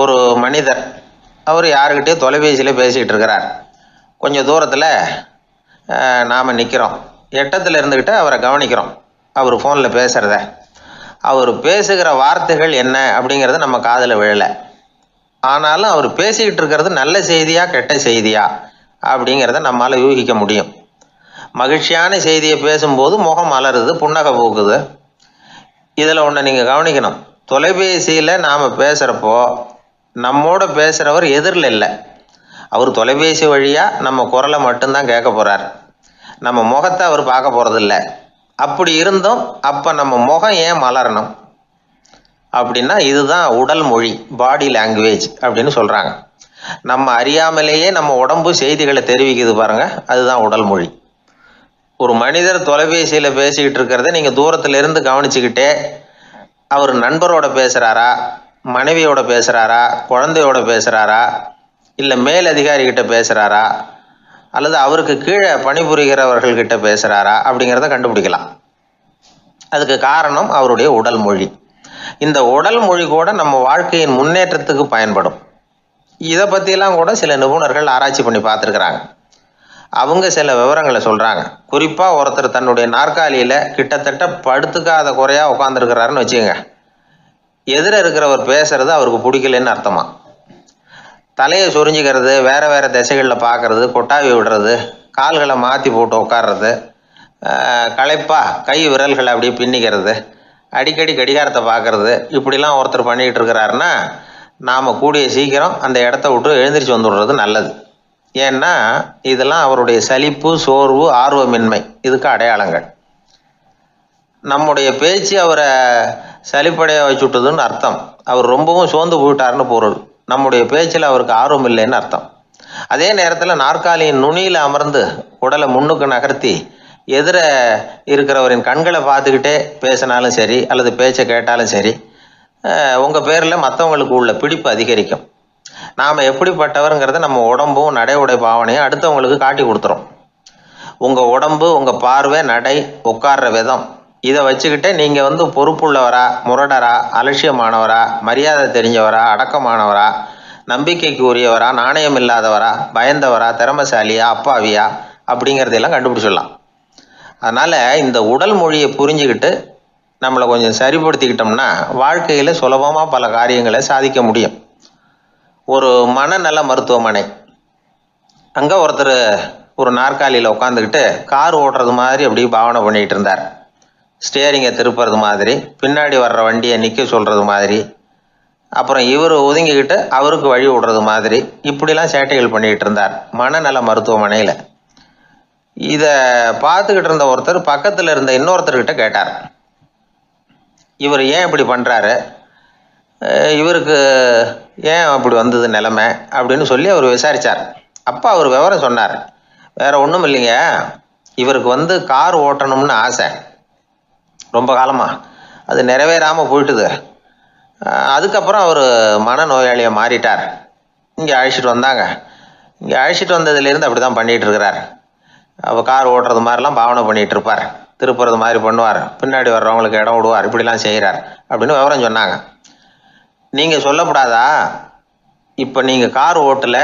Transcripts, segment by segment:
ஒரு மனிதர், அவர் யாருக்கிட்டே தொலைபேசியில் பேசிக்கிட்டு இருக்கிறார். கொஞ்சம் தூரத்தில் நாம் நிற்கிறோம். எட்டத்தில் இருந்துக்கிட்டு அவரை கவனிக்கிறோம். அவர் ஃபோனில் பேசுகிறத, அவர் பேசுகிற வார்த்தைகள் என்ன அப்படிங்கிறது நம்ம காதில் விழலை. ஆனாலும் அவர் பேசிக்கிட்டு இருக்கிறது நல்ல செய்தியா கெட்ட செய்தியா அப்படிங்கிறத நம்மளால் யூகிக்க முடியும். மகிழ்ச்சியான செய்தியை பேசும்போது முகம் மலருது, புன்னகை போக்குது. இதில் ஒன்று நீங்கள் கவனிக்கணும். தொலைபேசியில் நாம் பேசுகிறப்போ நம்மோட பேசுகிறவர் எதிரில் இல்லை. அவர் தொலைபேசி வழியாக நம்ம குரலை மட்டும்தான் கேட்க போகிறார். நம்ம முகத்தை அவர் பார்க்க போகிறதில்ல. அப்படி இருந்தும் அப்போ நம்ம முகம் ஏன் மலரணும் அப்படின்னா, இதுதான் உடல் மொழி, பாடி லாங்குவேஜ் அப்படின்னு சொல்கிறாங்க. நம்ம அறியாமலேயே நம்ம உடம்பு செய்திகளை தெரிவிக்குது பாருங்க, அதுதான் உடல் மொழி. ஒரு மனிதர் தொலைபேசியில் பேசிக்கிட்டு இருக்கிறத நீங்கள் தூரத்தில் இருந்து கவனிச்சுக்கிட்டே, அவர் நண்பரோட பேசுகிறாரா, மனைவியோட பேசுகிறாரா, குழந்தையோட பேசுகிறாரா, இல்லை மேல் அதிகாரிகிட்ட பேசுகிறாரா, அல்லது அவருக்கு கீழே பணிபுரிகிறவர்கள்கிட்ட பேசுகிறாரா அப்படிங்கிறத கண்டுபிடிக்கலாம். அதுக்கு காரணம் அவருடைய உடல் மொழி. இந்த உடல் மொழி கூட நம்ம வாழ்க்கையின் முன்னேற்றத்துக்கு பயன்படும். இதை பற்றியெல்லாம் கூட சில நிபுணர்கள் ஆராய்ச்சி பண்ணி பார்த்துருக்குறாங்க. அவங்க சில விவரங்களை சொல்கிறாங்க. குறிப்பாக ஒருத்தர் தன்னுடைய நாற்காலியில் கிட்டத்தட்ட படுத்துக்காத குறையாக உட்காந்துருக்கிறாருன்னு வச்சுக்கோங்க. எதிர இருக்கிறவர் பேசுறது அவருக்கு பிடிக்கலன்னு அர்த்தமா. தலையை சொரிஞ்சிக்கிறது, வேறு வேறு திசைகளில் பார்க்குறது, கொட்டாவி விடுறது, கால்களை மாற்றி போட்டு உட்கார்றது, களைப்பாக கை விரல்களை அப்படியே பின்னிக்கிறது, அடிக்கடி கடிகாரத்தை பார்க்குறது, இப்படிலாம் ஒருத்தர் பண்ணிக்கிட்டு இருக்கிறாருன்னா நாம் கூடிய சீக்கிரம் அந்த இடத்த விட்டு எழுந்திரிச்சு வந்துடுறது நல்லது. ஏன்னா இதெல்லாம் அவருடைய சலிப்பு, சோர்வு, ஆர்வமின்மை, இதுக்கு அடையாளங்கள். நம்முடைய பேச்சு அவரை சலிப்படைய வச்சுட்டுதுன்னு அர்த்தம். அவர் ரொம்பவும் சோர்ந்து போயிட்டாருன்னு பொருள். நம்முடைய பேச்சில் அவருக்கு ஆர்வம் இல்லைன்னு அர்த்தம். அதே நேரத்தில் நாற்காலியின் நுனியில் அமர்ந்து உடலை முன்னுக்கு நகர்த்தி எதிர இருக்கிறவரின் கண்களை பார்த்துக்கிட்டே பேசினாலும் சரி, அல்லது பேச்சை கேட்டாலும் சரி, உங்கள் பேரில் மற்றவங்களுக்கு உள்ள பிடிப்பு அதிகரிக்கும். நாம் எப்படிப்பட்டவருங்கிறத நம்ம உடம்பும் நடை உடை பாவனையும் அடுத்தவங்களுக்கு காட்டி கொடுத்துரும். உங்கள் உடம்பு, உங்கள் பார்வை, நடை, உட்கார்ற விதம், இதை வச்சுக்கிட்டே நீங்கள் பொறுப்புள்ளவரா, முரடரா, அலட்சியமானவரா, மரியாதை தெரிஞ்சவரா, அடக்கமானவரா, நம்பிக்கைக்கு உரியவரா, நாணயம் இல்லாதவரா, பயந்தவரா, திறமைசாலியா, அப்பாவியா அப்படிங்கிறதையெல்லாம் கண்டுபிடிச்சிடலாம். அதனால் இந்த உடல் மொழியை புரிஞ்சுக்கிட்டு நம்மளை கொஞ்சம் சரிப்படுத்திக்கிட்டோம்னா வாழ்க்கையில் சுலபமாக பல காரியங்களை சாதிக்க முடியும். ஒரு மனநல மருத்துவமனை, அங்கே ஒருத்தர் ஒரு நாற்காலியில் உட்காந்துக்கிட்டு கார் ஓட்டுறது மாதிரி அப்படி பாவனை பண்ணிகிட்டு இருந்தார். ஸ்டேரிங்கை திருப்புறது மாதிரி, பின்னாடி வர்ற வண்டியை நிற்க சொல்கிறது மாதிரி, அப்புறம் இவர் ஒதுங்கிக்கிட்டு அவருக்கு வழி விடுறது மாதிரி, இப்படிலாம் சேட்டைகள் பண்ணிக்கிட்டு இருந்தார் மனநல மருத்துவமனையில். இதை பார்த்துக்கிட்டு இருந்த ஒருத்தர் பக்கத்தில் இருந்த இன்னொருத்தர்கிட்ட கேட்டார், இவர் ஏன் இப்படி பண்ணுறாரு, இவருக்கு ஏன் அப்படி வந்தது நிலைமை அப்படின்னு சொல்லி அவர் விசாரித்தார். அப்போ அவர் விவரம் சொன்னார். வேறு ஒன்றும் இல்லைங்க, இவருக்கு கார் ஓட்டணும்னு ஆசை ரொம்ப காலமாக, அது நிறைவேறாமல் போயிட்டுது. அதுக்கப்புறம் அவர் மனநோயாளியாக மாறிட்டார். இங்கே அழைச்சிட்டு வந்தாங்க. இங்கே அழைச்சிட்டு வந்ததுலேருந்து அப்படி தான் பண்ணிகிட்டு இருக்கிறார். அவர் கார் ஓட்டுறது மாதிரிலாம் பாவனை பண்ணிகிட்டு இருப்பார், திருப்புறது மாதிரி பண்ணுவார், பின்னாடி வர்றவங்களுக்கு இடம் விடுவார், இப்படிலாம் செய்கிறார் அப்படின்னு விவரம் சொன்னாங்க. நீங்கள் சொல்லப்படாதா, இப்போ நீங்கள் கார் ஓட்டல,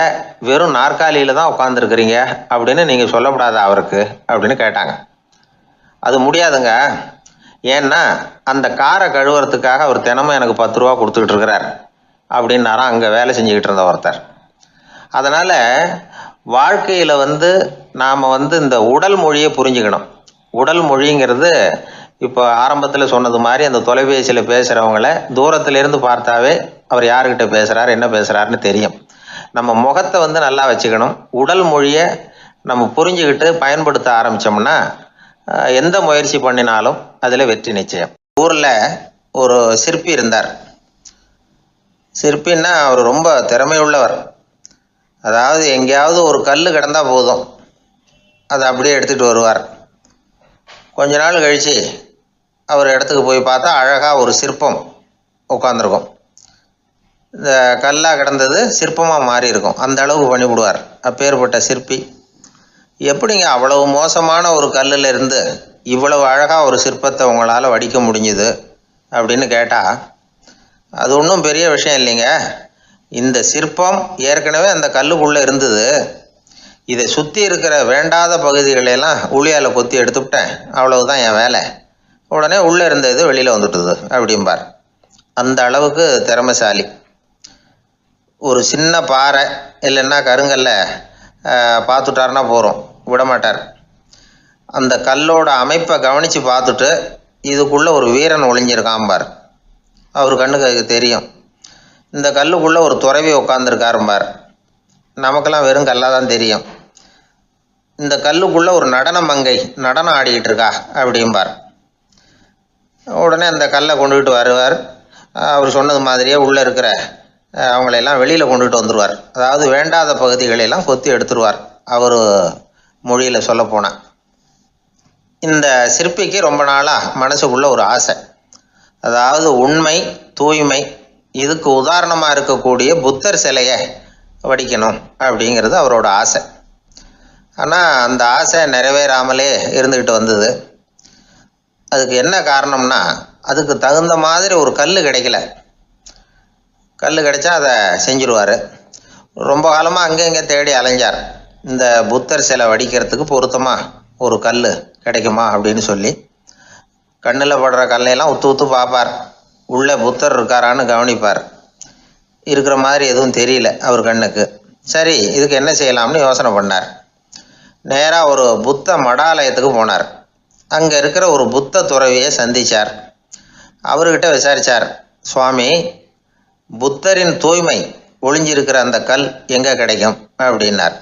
வெறும் நாற்காலியில் தான் உட்காந்துருக்குறீங்க அப்படின்னு நீங்கள் சொல்லப்படாதா அவருக்கு அப்படின்னு கேட்டாங்க. அது முடியாதுங்க, ஏன்னா அந்த காரை கழுவுறதுக்காக அவர் தினமும் எனக்கு 10 ரூபா கொடுத்துக்கிட்டு இருக்கிறார் அப்படின்னாராம் அங்கே வேலை செஞ்சுக்கிட்டு இருந்த ஒருத்தர். அதனால் வாழ்க்கையில் நாம் இந்த உடல் மொழியை புரிஞ்சுக்கணும். உடல் மொழிங்கிறது இப்போ ஆரம்பத்தில் சொன்னது மாதிரி அந்த தொலைபேசியில் பேசுகிறவங்கள தூரத்திலேருந்து பார்த்தாவே அவர் யாருக்கிட்ட பேசுகிறார், என்ன பேசுகிறாருன்னு தெரியும். நம்ம முகத்தை நல்லா வச்சுக்கணும். உடல் மொழியை நம்ம புரிஞ்சுக்கிட்டு பயன்படுத்த ஆரம்பித்தோம்னா எந்த முயற்சி பண்ணினாலும் அதில் வெற்றி நிச்சயம். ஊரில் ஒரு சிற்பி இருந்தார். சிற்பின்னா அவர் ரொம்ப திறமையுள்ளவர். அதாவது எங்கேயாவது ஒரு கல் கிடந்தால் போதும், அதை அப்படியே எடுத்துகிட்டு வருவார். கொஞ்ச நாள் கழித்து அவர் இடத்துக்கு போய் பார்த்தா அழகாக ஒரு சிற்பம் உட்காந்துருக்கும். இந்த கல்லாக கிடந்தது சிற்பமாக மாறி இருக்கும், அந்த அளவுக்கு பண்ணிவிடுவார். அப்பேற்பட்ட சிற்பி எப்படிங்க அவ்வளவு மோசமான ஒரு கல்லில் இருந்து இவ்வளவு அழகாக ஒரு சிற்பத்தை உங்களால் வடிக்க முடிஞ்சுது அப்படின்னு கேட்டால், அது ஒன்றும் பெரிய விஷயம் இல்லைங்க. இந்த சிற்பம் ஏற்கனவே அந்த கல்லுக்குள்ளே இருந்தது. இதை சுற்றி இருக்கிற வேண்டாத பகுதிகளெல்லாம் உளியால் கொத்தி எடுத்துவிட்டேன், அவ்வளவுதான் என் வேலை. உடனே உள்ளே இருந்த இது வெளியில் வந்துட்டுது அப்படிம்பார். அந்த அளவுக்கு திறமைசாலி. ஒரு சின்ன பாறை இல்லைன்னா கருங்கல்ல பார்த்துட்டாருன்னா போகிறோம், விடமாட்டார். அந்த கல்லோட அமைப்பை கவனித்து பார்த்துட்டு இதுக்குள்ளே ஒரு வீரன் ஒளிஞ்சிருக்காம்பார். அவர் கண்ணுக்கு தெரியும். இந்த கல்லுக்குள்ளே ஒரு துறவி உட்காந்துருக்காரும்பார். நமக்கெல்லாம் வெறும் கல்லாக தான் தெரியும். இந்த கல்லுக்குள்ளே ஒரு நடன மங்கை நடனம் ஆடிக்கிட்டு இருக்கா அப்படிம்பார். உடனே அந்த கல்லை கொண்டுகிட்டு வருவார். அவர் சொன்னது மாதிரியே உள்ளே இருக்கிற அவங்களையெல்லாம் வெளியில் கொண்டுகிட்டு வந்துடுவார். அதாவது வேண்டாத பகுதிகளெல்லாம் கொத்தி எடுத்துருவார். அவர் மொழியில் சொல்லப்போனால் இந்த சிற்பிக்கு ரொம்ப நாளாக மனசுக்குள்ளே ஒரு ஆசை. அதாவது உண்மை, தூய்மை, இதுக்கு உதாரணமாக இருக்கக்கூடிய புத்தர் சிலையை வடிக்கணும் அப்படிங்கிறது அவரோட ஆசை. ஆனால் அந்த ஆசை நிறைவேறாமலே இருந்துக்கிட்டு வந்தது. அதுக்கு என்ன காரணம்னா, அதுக்கு தகுந்த மாதிரி ஒரு கல் கிடைக்கல. கல் கிடைச்சா அதை செஞ்சுருவார். ரொம்ப காலமாக அங்கே இங்கே தேடி அலைஞ்சார். இந்த புத்தர் சிலை வடிக்கிறதுக்கு பொருத்தமாக ஒரு கல் கிடைக்குமா அப்படின்னு சொல்லி கண்ணில் படுற கல்லையெல்லாம் உத்து உத்து பார்ப்பார். உள்ளே புத்தர் இருக்காரான்னு கவனிப்பார். இருக்கிற மாதிரி எதுவும் தெரியல அவர் கண்ணுக்கு. சரி, இதுக்கு என்ன செய்யலாம்னு யோசனை பண்ணார். நேராக ஒரு புத்த மடாலயத்துக்கு போனார். அங்கே இருக்கிற ஒரு புத்த துறவியை சந்தித்தார். அவர்கிட்ட விசாரித்தார், சுவாமி, புத்தரின் தூய்மை ஒளிஞ்சிருக்கிற அந்த கல் எங்கே கிடைக்கும் அப்படின்னார்.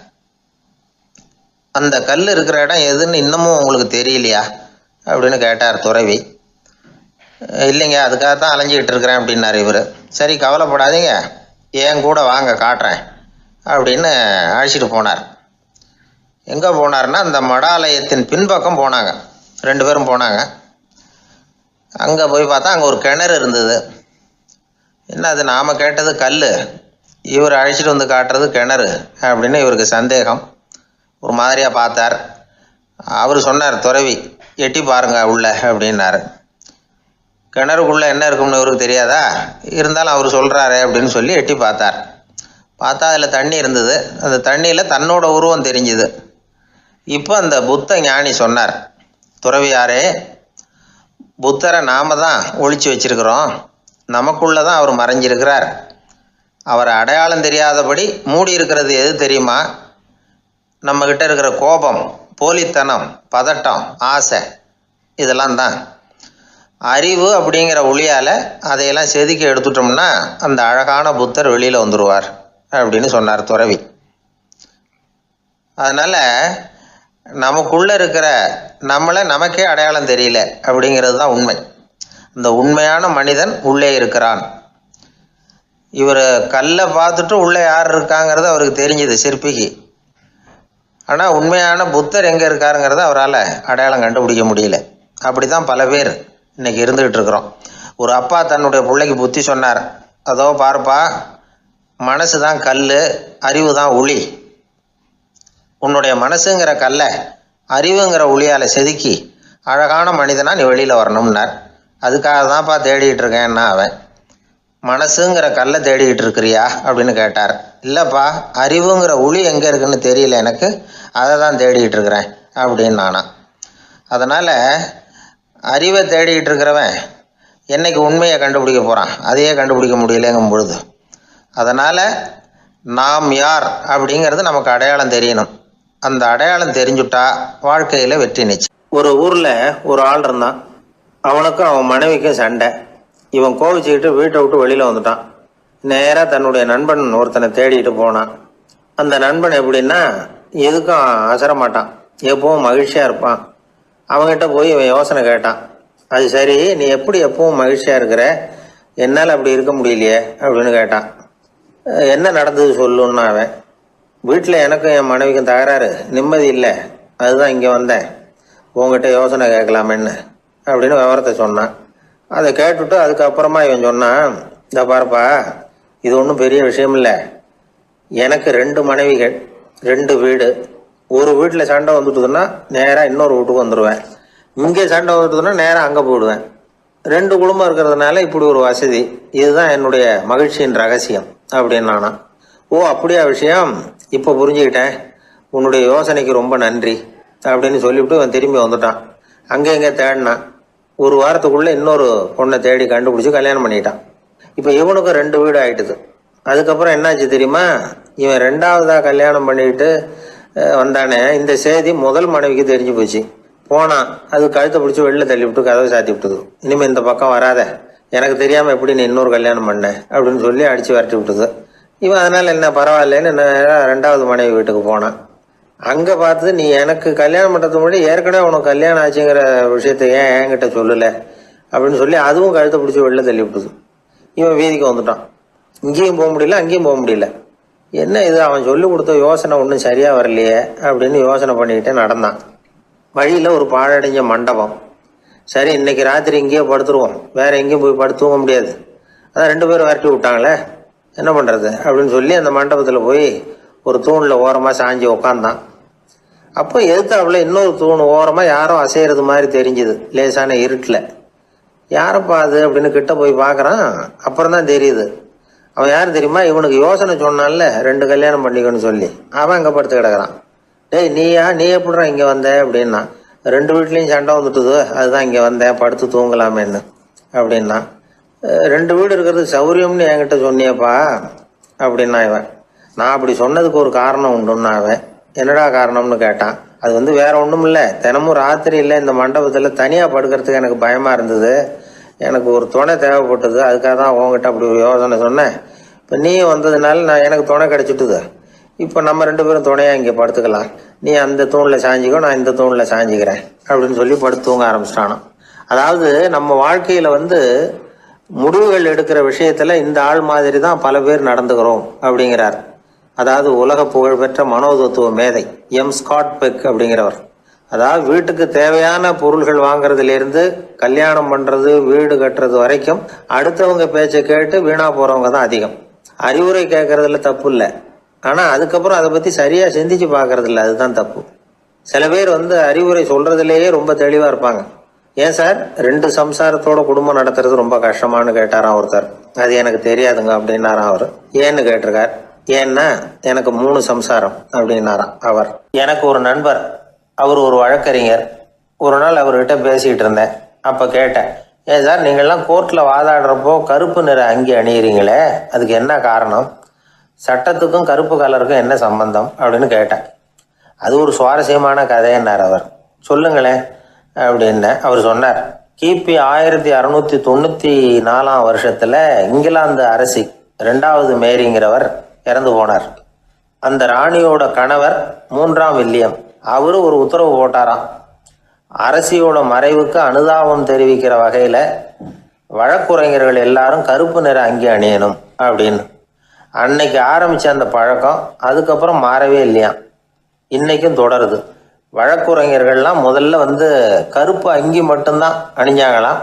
அந்த கல் இருக்கிற இடம் எதுன்னு இன்னமும் உங்களுக்கு தெரியலையா அப்படின்னு கேட்டார் துறவி. இல்லைங்க, அதுக்காகத்தான் அலைஞ்சிக்கிட்டு இருக்கிறேன் அப்படின்னார் இவர். சரி, கவலைப்படாதீங்க, ஏன் கூட வாங்க காட்டுறேன் அப்படின்னு அழைச்சிட்டு போனார். எங்கே போனார்னா, அந்த மடாலயத்தின் பின்பக்கம் போனாங்க. 2 பேரும் போனாங்க. அங்கே போய் பார்த்தா அங்கே ஒரு கிணறு இருந்தது. என்ன அது, நாம் கேட்டது கல், இவர் அழைச்சிட்டு வந்து காட்டுறது கிணறு அப்படின்னு இவருக்கு சந்தேகம். ஒரு மாதிரியாக பார்த்தார். அவர் சொன்னார், துறவி எட்டி பாருங்க உள்ள அப்படின்னாரு. கிணறுக்குள்ளே என்ன இருக்கும்னு இவருக்கு தெரியாதா, இருந்தாலும் அவர் சொல்கிறாரு அப்படின்னு சொல்லி எட்டி பார்த்தார். பார்த்தா அதில் தண்ணி இருந்தது. அந்த தண்ணியில் தன்னோட உருவம் தெரிஞ்சுது. இப்போ அந்த புத்த ஞானி சொன்னார், துறவியாரே, புத்தரை நாம தான் ஒழிச்சு வச்சிருக்கிறோம், நமக்குள்ளே தான் அவர் மறைஞ்சிருக்கிறார். அவரை அடையாளம் தெரியாதபடி மூடி இருக்கிறது எது தெரியுமா? நம்மக்கிட்ட இருக்கிற கோபம், போலித்தனம், பதட்டம், ஆசை, இதெல்லாம் தான். அறிவு அப்படிங்கிற ஒளியால் அதையெல்லாம் செதுக்கி எடுத்துட்டோம்னா அந்த அழகான புத்தர் வெளியில் வந்துடுவார் அப்படின்னு சொன்னார் துறவி. அதனால் நமக்குள்ளே இருக்கிற நம்மளை நமக்கே அடையாளம் தெரியல அப்படிங்கிறது தான் உண்மை. இந்த உண்மையான மனிதன் உள்ளே இருக்கிறான். இவர் கல்லை பார்த்துட்டு உள்ளே யார் இருக்காங்கிறது அவருக்கு தெரிஞ்சுது சிற்பிக்கு. ஆனால் உண்மையான புத்தர் எங்கே இருக்காருங்கிறத அவரால் அடையாளம் கண்டுபிடிக்க முடியல. அப்படி தான் பல பேர் இன்றைக்கி இருந்துக்கிட்டு இருக்கிறோம். ஒரு அப்பா தன்னுடைய பிள்ளைக்கு புத்தி சொன்னார், அதோ பாருப்பா, மனசு தான் கல், அறிவு தான் உளி. உன்னுடைய மனசுங்கிற கல்லை அறிவுங்கிற ஒளியால் செதுக்கி அழகான மனிதனாக நீ வெளியில் வரணும்னார். அதுக்காக தான்ப்பா தேடிகிட்டு இருக்கேன்னா அவன். மனசுங்கிற கல்லை தேடிக்கிட்டு இருக்கிறியா அப்படின்னு கேட்டார். இல்லைப்பா, அறிவுங்கிற ஒளி எங்கே இருக்குன்னு தெரியல எனக்கு, அதை தான் தேடிக்கிட்டு இருக்கிறேன் அப்படின்னு நானா. அதனால் அறிவை தேடிக்கிட்டு இருக்கிறவன் என்னைக்கு உண்மையை கண்டுபிடிக்க போகிறான், அதையே கண்டுபிடிக்க முடியலைங்கும் பொழுது. அதனால் நாம் யார் அப்படிங்கிறது நமக்கு அடையாளம் தெரியணும். அந்த அடையாளம் தெரிஞ்சுட்டா வாழ்க்கையில் வெற்றி நிச்சயம். ஒரு ஊரில் ஒரு ஆள் இருந்தான். அவனுக்கும் அவன் மனைவிக்கும் சண்டை. இவன் கோவிச்சுக்கிட்டு வீட்டை விட்டு வெளியில் வந்துட்டான். நேராக தன்னுடைய நண்பன் ஒருத்தனை தேடிட்டு போனான். அந்த நண்பன் எப்படின்னா, எதுக்கும் அசர மாட்டான், எப்பவும் மகிழ்ச்சியாக இருப்பான். அவங்ககிட்ட போய் இவன் யோசனை கேட்டான். அது சரி, நீ எப்படி எப்பவும் மகிழ்ச்சியாக இருக்கிற, என்னால் அப்படி இருக்க முடியலையே அப்படின்னு கேட்டான். என்ன நடந்தது சொல்லுன்னா அவன், வீட்டில் எனக்கும் என் மனைவிக்கும் தகராறு, நிம்மதி இல்லை, அதுதான் இங்கே வந்தேன், உங்ககிட்ட யோசனை கேட்கலாமேன்னு அப்படின்னு விவரத்தை சொன்னான். அதை கேட்டுவிட்டு அதுக்கப்புறமா இவன் சொன்னான், இந்த பாருப்பா, இது ஒன்றும் பெரிய விஷயம் இல்லை. எனக்கு 2 மனைவிகள், 2 வீடு. ஒரு வீட்டில் சண்டை வந்துட்டுதுன்னா நேராக இன்னொரு வீட்டுக்கு வந்துடுவேன். இங்கே சண்டை வந்துட்டுதுன்னா நேராக அங்கே போயிடுவேன். 2 குடும்பம் இருக்கிறதுனால இப்படி ஒரு வசதி. இதுதான் என்னுடைய மகிழ்ச்சியின் ரகசியம் அப்படின்னு நானா. ஓ அப்படியா விஷயம், இப்போ புரிஞ்சுக்கிட்டேன், உன்னுடைய யோசனைக்கு ரொம்ப நன்றி அப்படின்னு சொல்லிவிட்டு அவன் திரும்பி வந்துட்டான். அங்கே இங்கே தேடினான். ஒரு வாரத்துக்குள்ளே இன்னொரு பொண்ணை தேடி கண்டுபிடிச்சி கல்யாணம் பண்ணிட்டான். இப்போ இவனுக்கும் 2 வீடு ஆயிட்டுது. அதுக்கப்புறம் என்னாச்சு தெரியுமா, இவன் 2வதாக கல்யாணம் பண்ணிக்கிட்டு வந்தானே, இந்த செய்தி முதல் மனைவிக்கு தெரிஞ்சு போச்சு. போனான், அது கழுத்தை பிடிச்சி வெளில தள்ளி விட்டு கதவை சாத்தி விட்டுது. இனிமேல் இந்த பக்கம் வராத, எனக்கு தெரியாமல் எப்படி நீ இன்னொரு கல்யாணம் பண்ண அப்படின்னு சொல்லி அடித்து விரட்டி விட்டுது. இவன் அதனால் என்ன பரவாயில்லன்னு 2வது மனைவி வீட்டுக்கு போனான். அங்கே பார்த்து, நீ எனக்கு கல்யாணம் பண்ணுறதுக்கு முன்னாடி ஏற்கனவே உனக்கு கல்யாணம் ஆச்சுங்கிற விஷயத்த ஏன் என்கிட்ட சொல்லலை அப்படின்னு சொல்லி அதுவும் கழுத்தை பிடிச்சி வெளில தள்ளி விட்டுது. இவன் வீதிக்கு வந்துட்டான். இங்கேயும் போக முடியல, அங்கேயும் போக முடியல. என்ன இது, அவன் சொல்லி கொடுத்த யோசனை ஒன்றும் சரியாக வரலையே அப்படின்னு யோசனை பண்ணிக்கிட்டே நடந்தான். வழியில் ஒரு பாழடைஞ்ச மண்டபம். சரி, இன்னைக்கு ராத்திரி இங்கேயே படுத்துருவோம், வேற எங்கேயும் போய் படுத்து தூங்க முடியாது, அதான் 2 பேரும் விரட்டி விட்டாங்களே, என்ன பண்ணுறது அப்படின்னு சொல்லி அந்த மண்டபத்தில் போய் ஒரு தூணில் ஓரமாக சாஞ்சி உக்காந்தான். அப்போ எதிர்த்தாப்புல இன்னொரு தூண் ஓரமாக யாரோ அசைகிறது மாதிரி தெரிஞ்சுது, லேசான இருட்டில். யாரப்பா அது அப்படின்னு கிட்ட போய் பார்க்குறான். அப்புறம் தான் தெரியுது, அவன் யார் தெரியுமா, இவனுக்கு யோசனை சொன்னான்ல 2 கல்யாணம் பண்ணிக்கணும்னு சொல்லி, அவன் அங்கே படுத்து கிடக்குறான். டேய் நீ எப்படிறா இங்கே வந்த அப்படின்னா, 2 வீட்லேயும் சண்டை வந்துட்டுது, அதுதான் இங்கே வந்தேன் படுத்து தூங்கலாமேன்னு அப்படின்னா. 2 வீடு இருக்கிறது சௌரியம்னு என்கிட்ட சொன்னியப்பா அப்படின்னா இவன். நான் அப்படி சொன்னதுக்கு ஒரு காரணம் உண்டுன்னா அவன். என்னடா காரணம்னு கேட்டான். அது வேற ஒன்றும் இல்லை, தினமும் ராத்திரி இல்லை இந்த மண்டபத்தில் தனியாக படுக்கிறதுக்கு எனக்கு பயமாக இருந்தது, எனக்கு ஒரு துணை தேவைப்பட்டது, அதுக்காக தான் உங்ககிட்ட அப்படி ஒரு யோசனை சொன்னேன். இப்போ நீ வந்ததுனால எனக்கு துணை கிடைச்சிட்டுது. இப்போ நம்ம 2 பேரும் துணையாக இங்கே படுத்துக்கலாம், நீ அந்த தூணில் சாஞ்சிக்கோ, நான் இந்த தூணில் சாஞ்சிக்கிறேன் அப்படின்னு சொல்லி படுத்து தூங்க ஆரம்பிச்சிட்டானோ. அதாவது நம்ம வாழ்க்கையில் முடிவுகள் எடுக்கிற விஷயத்தில் இந்த ஆள் மாதிரி தான் பல பேர் நடந்துக்கிறோம் அப்படிங்கிறார். அதாவது உலக புகழ்பெற்ற மனோதத்துவ மேதை ஸ்காட் பெக் அப்படிங்கிறவர். அதாவது வீட்டுக்கு தேவையான பொருள்கள் வாங்குறதுலேருந்து கல்யாணம் பண்ணுறது, வீடு கட்டுறது வரைக்கும் அடுத்தவங்க பேச்சை கேட்டு வீணா போகிறவங்க தான் அதிகம். அறிவுரை கேட்கறதுல தப்பு இல்லை, ஆனால் அதுக்கப்புறம் அதை பற்றி சரியாக சிந்திச்சு பார்க்கறது இல்லை, அதுதான் தப்பு. சில பேர் அறிவுரை சொல்கிறதுலேயே ரொம்ப தெளிவாக இருப்பாங்க. ஏன் சார் 2 சம்சாரத்தோட குடும்பம் நடத்துறது ரொம்ப கஷ்டமானு கேட்டாராம் ஒருத்தர். அது எனக்கு தெரியாதுங்க அப்படின்னாராம் அவர். ஏன்னு கேட்டிருக்கார். ஏன்னா எனக்கு 3 சம்சாரம் அப்படின்னாராம் அவர். எனக்கு ஒரு நண்பர், அவர் ஒரு வழக்கறிஞர். ஒரு நாள் அவர்கிட்ட பேசிக்கிட்டு இருந்தேன். அப்போ கேட்டேன், ஏன் சார் நீங்கள்லாம் கோர்ட்டில் வாதாடுறப்போ கருப்பு நிற அங்கி அணியிறீங்களே, அதுக்கு என்ன காரணம், சட்டத்துக்கும் கருப்பு கலருக்கும் என்ன சம்பந்தம் அப்படின்னு கேட்டேன். அது ஒரு சுவாரஸ்யமான கதைன்னார் அவர். சொல்லுங்களேன் அப்படின்னு அவர் சொன்னார். கிபி 1694 வருஷத்தில் இங்கிலாந்து அரசி 2வது மேரிங்கிறவர் இறந்து போனார். அந்த ராணியோட கணவர் 3ஆம் வில்லியம், அவரு ஒரு உத்தரவு போட்டாராம், அரசியோட மறைவுக்கு அனுதாபம் தெரிவிக்கிற வகையில் வழக்குரைஞர்கள் எல்லாரும் கருப்பு நிற அங்கி அணியணும் அப்படின்னு. அன்னைக்கு ஆரம்பித்த அந்த பழக்கம் அதுக்கப்புறம் மாறவே இல்லையா, இன்னைக்கும் தொடருது. வழக்குரைஞர்கள்லாம் முதல்ல கருப்பு அங்கி மட்டும்தான் அணிஞ்சாங்களாம்.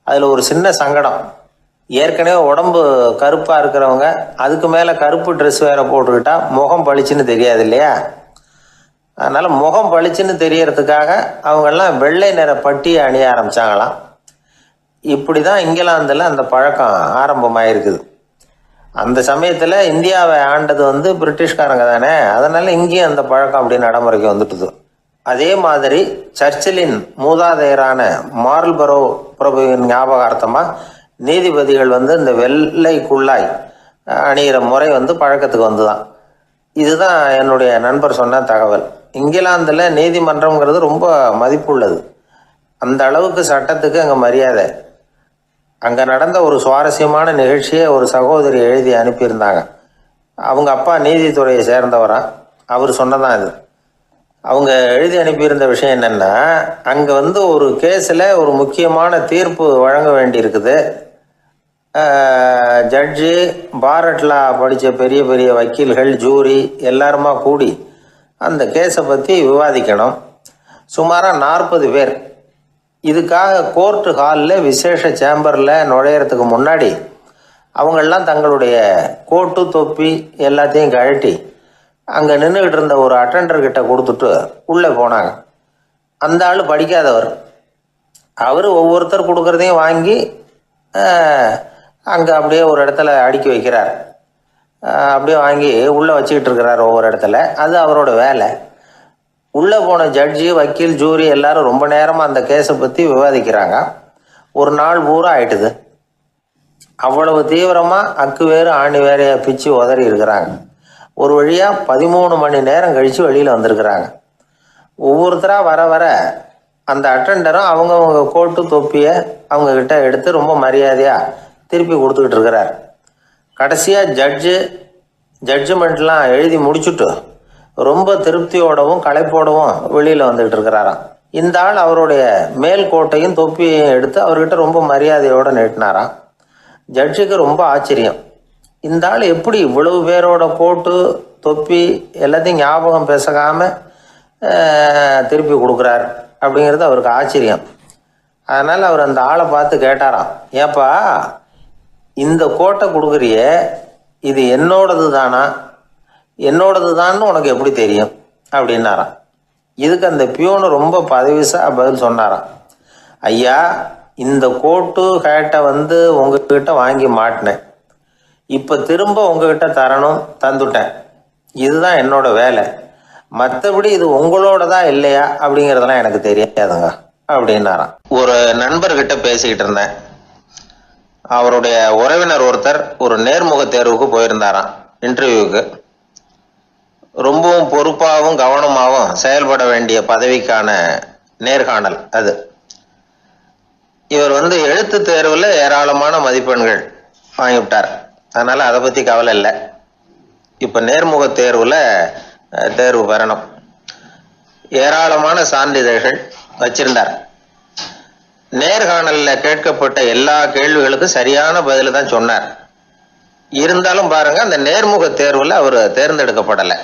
அதில் ஒரு சின்ன சங்கடம், ஏற்கனவே உடம்பு கருப்பாக இருக்கிறவங்க அதுக்கு மேலே கருப்பு ட்ரெஸ் வேற போட்டுக்கிட்டா முகம் பளிச்சுன்னு தெரியாது இல்லையா. அதனால் முகம் பளிச்சுன்னு தெரியறதுக்காக அவங்கெல்லாம் வெள்ளை நிற பட்டியை அணிய ஆரம்பித்தாங்களாம். இப்படி தான் இங்கிலாந்தில் அந்த பழக்கம் ஆரம்பமாயிருக்குது. அந்த சமயத்தில் இந்தியாவை ஆண்டது பிரிட்டிஷ்காரங்க தானே, அதனால் இங்கேயும் அந்த பழக்கம் அப்படி நடைமுறைக்கு வந்துட்டுது. அதே மாதிரி சர்ச்சிலின் மூதாதையரான மார்ல்பரோ பிரபுவின் ஞாபகார்த்தமாக நீதிபதிகள் இந்த வெள்ளை குள்ளாய் அணிகிற முறை பழக்கத்துக்கு வந்துதான். இதுதான் என்னுடைய நண்பர் சொன்ன தகவல். இங்கிலாந்தில் நீதிமன்றம்ங்கிறது ரொம்ப மதிப்புள்ளது. அந்த அளவுக்கு சட்டத்துக்கு அங்கே மரியாதை. அங்கே நடந்த ஒரு சுவாரஸ்யமான நிகழ்ச்சியை ஒரு சகோதரி எழுதி அனுப்பியிருந்தாங்க. அவங்க அப்பா நீதித்துறையை சேர்ந்தவரா, அவர் சொன்னதான் இது. அவங்க எழுதி அனுப்பியிருந்த விஷயம் என்னென்னா, அங்கே ஒரு கேஸில் ஒரு முக்கியமான தீர்ப்பு வழங்க வேண்டி இருக்குது. ஜட்ஜு, பாரட்லா படித்த பெரிய பெரிய வக்கீல்கள், ஜூரி எல்லாருமா கூடி அந்த கேஸை பற்றி விவாதிக்கணும். சுமாராக 40 பேர். இதுக்காக கோர்ட்டு ஹாலில் விசேஷ சேம்பரில் நுழையிறதுக்கு முன்னாடி அவங்களெலாம் தங்களுடைய கோட்டு தொப்பி எல்லாத்தையும் கழட்டி அங்கே நின்றுக்கிட்டு இருந்த ஒரு அட்டெண்டர்கிட்ட கொடுத்துட்டு உள்ளே போனாங்க. அந்த ஆள் படிக்காதவர். அவர் ஒவ்வொருத்தர் கொடுக்குறதையும் வாங்கி அங்கே அப்படியே ஒரு இடத்துல அடுக்கி வைக்கிறார். அப்படியே வாங்கி உள்ளே வச்சுக்கிட்டு இருக்கிறார் ஒவ்வொரு இடத்துல. அது அவரோட வேலை. உள்ளே போன ஜட்ஜி, வக்கீல், ஜூரி எல்லாரும் ரொம்ப நேரமாக அந்த கேஸை பற்றி விவாதிக்கிறாங்க. ஒரு நாள் பூரா ஆயிட்டுது. அவ்வளவு தீவிரமாக அக்கு வேறு ஆணி வேறையாக பிச்சு உதறி இருக்கிறாங்க. ஒரு வழியாக 13 மணி நேரம் கழித்து வெளியில் வந்திருக்கிறாங்க. ஒவ்வொருத்தராக வர வர அந்த அட்டெண்டரும் அவங்கவுங்க கோட்டு தொப்பியை அவங்கக்கிட்ட எடுத்து ரொம்ப மரியாதையாக திருப்பி கொடுத்துக்கிட்டு இருக்கிறார். கடைசியாக ஜட்ஜ்மெண்ட்லாம் எழுதி முடிச்சுட்டு ரொம்ப திருப்தியோடவும் களைப்போடவும் வெளியில் வந்துக்கிட்டு இருக்கிறாராம். இந்த ஆள் அவருடைய மேல் கோட்டையும் தொப்பியையும் எடுத்து அவர்கிட்ட ரொம்ப மரியாதையோடு நீட்டினாராம். ஜட்ஜுக்கு ரொம்ப ஆச்சரியம். இந்த ஆள் எப்படி இவ்வளவு பேரோட கோட்டு தொப்பி எல்லாத்தையும் ஞாபகம் பேசகாமல் திருப்பி கொடுக்குறார் அப்படிங்கிறது அவருக்கு ஆச்சரியம். அதனால் அவர் அந்த ஆளை பார்த்து கேட்டாராம், ஏப்பா இந்த கோட்டை கொடுக்குறியே, இது என்னோடது தானா, என்னோடது தான்னு உனக்கு எப்படி தெரியும் அப்படின்னாராம். இதுக்கு அந்த பியூனு ரொம்ப பதவிசா பதில் சொன்னாராம், ஐயா இந்த கோட்டு ஹேட்டை உங்ககிட்ட வாங்கி மாட்டினேன், இப்போ திரும்ப உங்ககிட்ட தரணும், தந்துட்டேன், இதுதான் என்னோட வேலை, மற்றபடி இது உங்களோடதா இல்லையா அப்படிங்கிறதெல்லாம் எனக்கு தெரியாதுங்க அப்படின்னாராம். ஒரு நண்பர்கிட்ட பேசிக்கிட்டு இருந்தேன். அவருடைய உறவினர் ஒருத்தர் ஒரு நேர்முக தேர்வுக்கு போயிருந்தாராம், இன்டர்வியூக்கு. ரொம்பவும் பொறுப்பாகவும் கவனமாகவும் செயல்பட வேண்டிய பதவிக்கான நேர்காணல் அது. இவர் எழுத்து தேர்வில் ஏராளமான மதிப்பெண்கள் வாங்கிவிட்டார். அதனால் அதை பற்றி கவலை இல்லை. இப்போ நேர்முக தேர்வில் தேர்வு பெறணும். ஏராளமான சான்றிதழ்கள் வச்சிருந்தார். நேர்காணலில் கேட்கப்பட்ட எல்லா கேள்விகளுக்கும் சரியான பதில தான் சொன்னார். இருந்தாலும் பாருங்க, அந்த நேர்முக தேர்வில் அவர் தேர்ந்தெடுக்கப்படலை.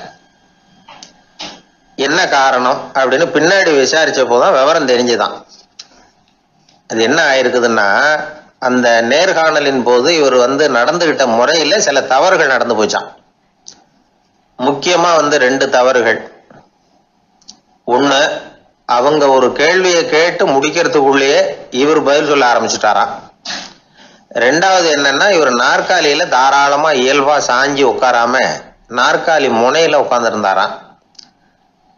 என்ன காரணம் அப்படின்னு பின்னாடி விசாரிச்ச போதுதான் விவரம் தெரிஞ்சுதான். அது என்ன ஆயிருக்குதுன்னா, அந்த நேர்காணலின் போது இவர் நடந்துகிட்ட முறையில சில தவறுகள் நடந்து போச்சான். முக்கியமா 2 தவறுகள். ஒண்ணு, அவங்க ஒரு கேள்வியை கேட்டு முடிக்கிறதுக்குள்ளேயே இவர் பதில் சொல்ல ஆரம்பிச்சுட்டாராம். ரெண்டாவது என்னன்னா, இவர் நாற்காலியில தாராளமா இயல்பா சாஞ்சி உட்காராம நாற்காலி முனையில உட்கார்ந்துருந்தாராம்.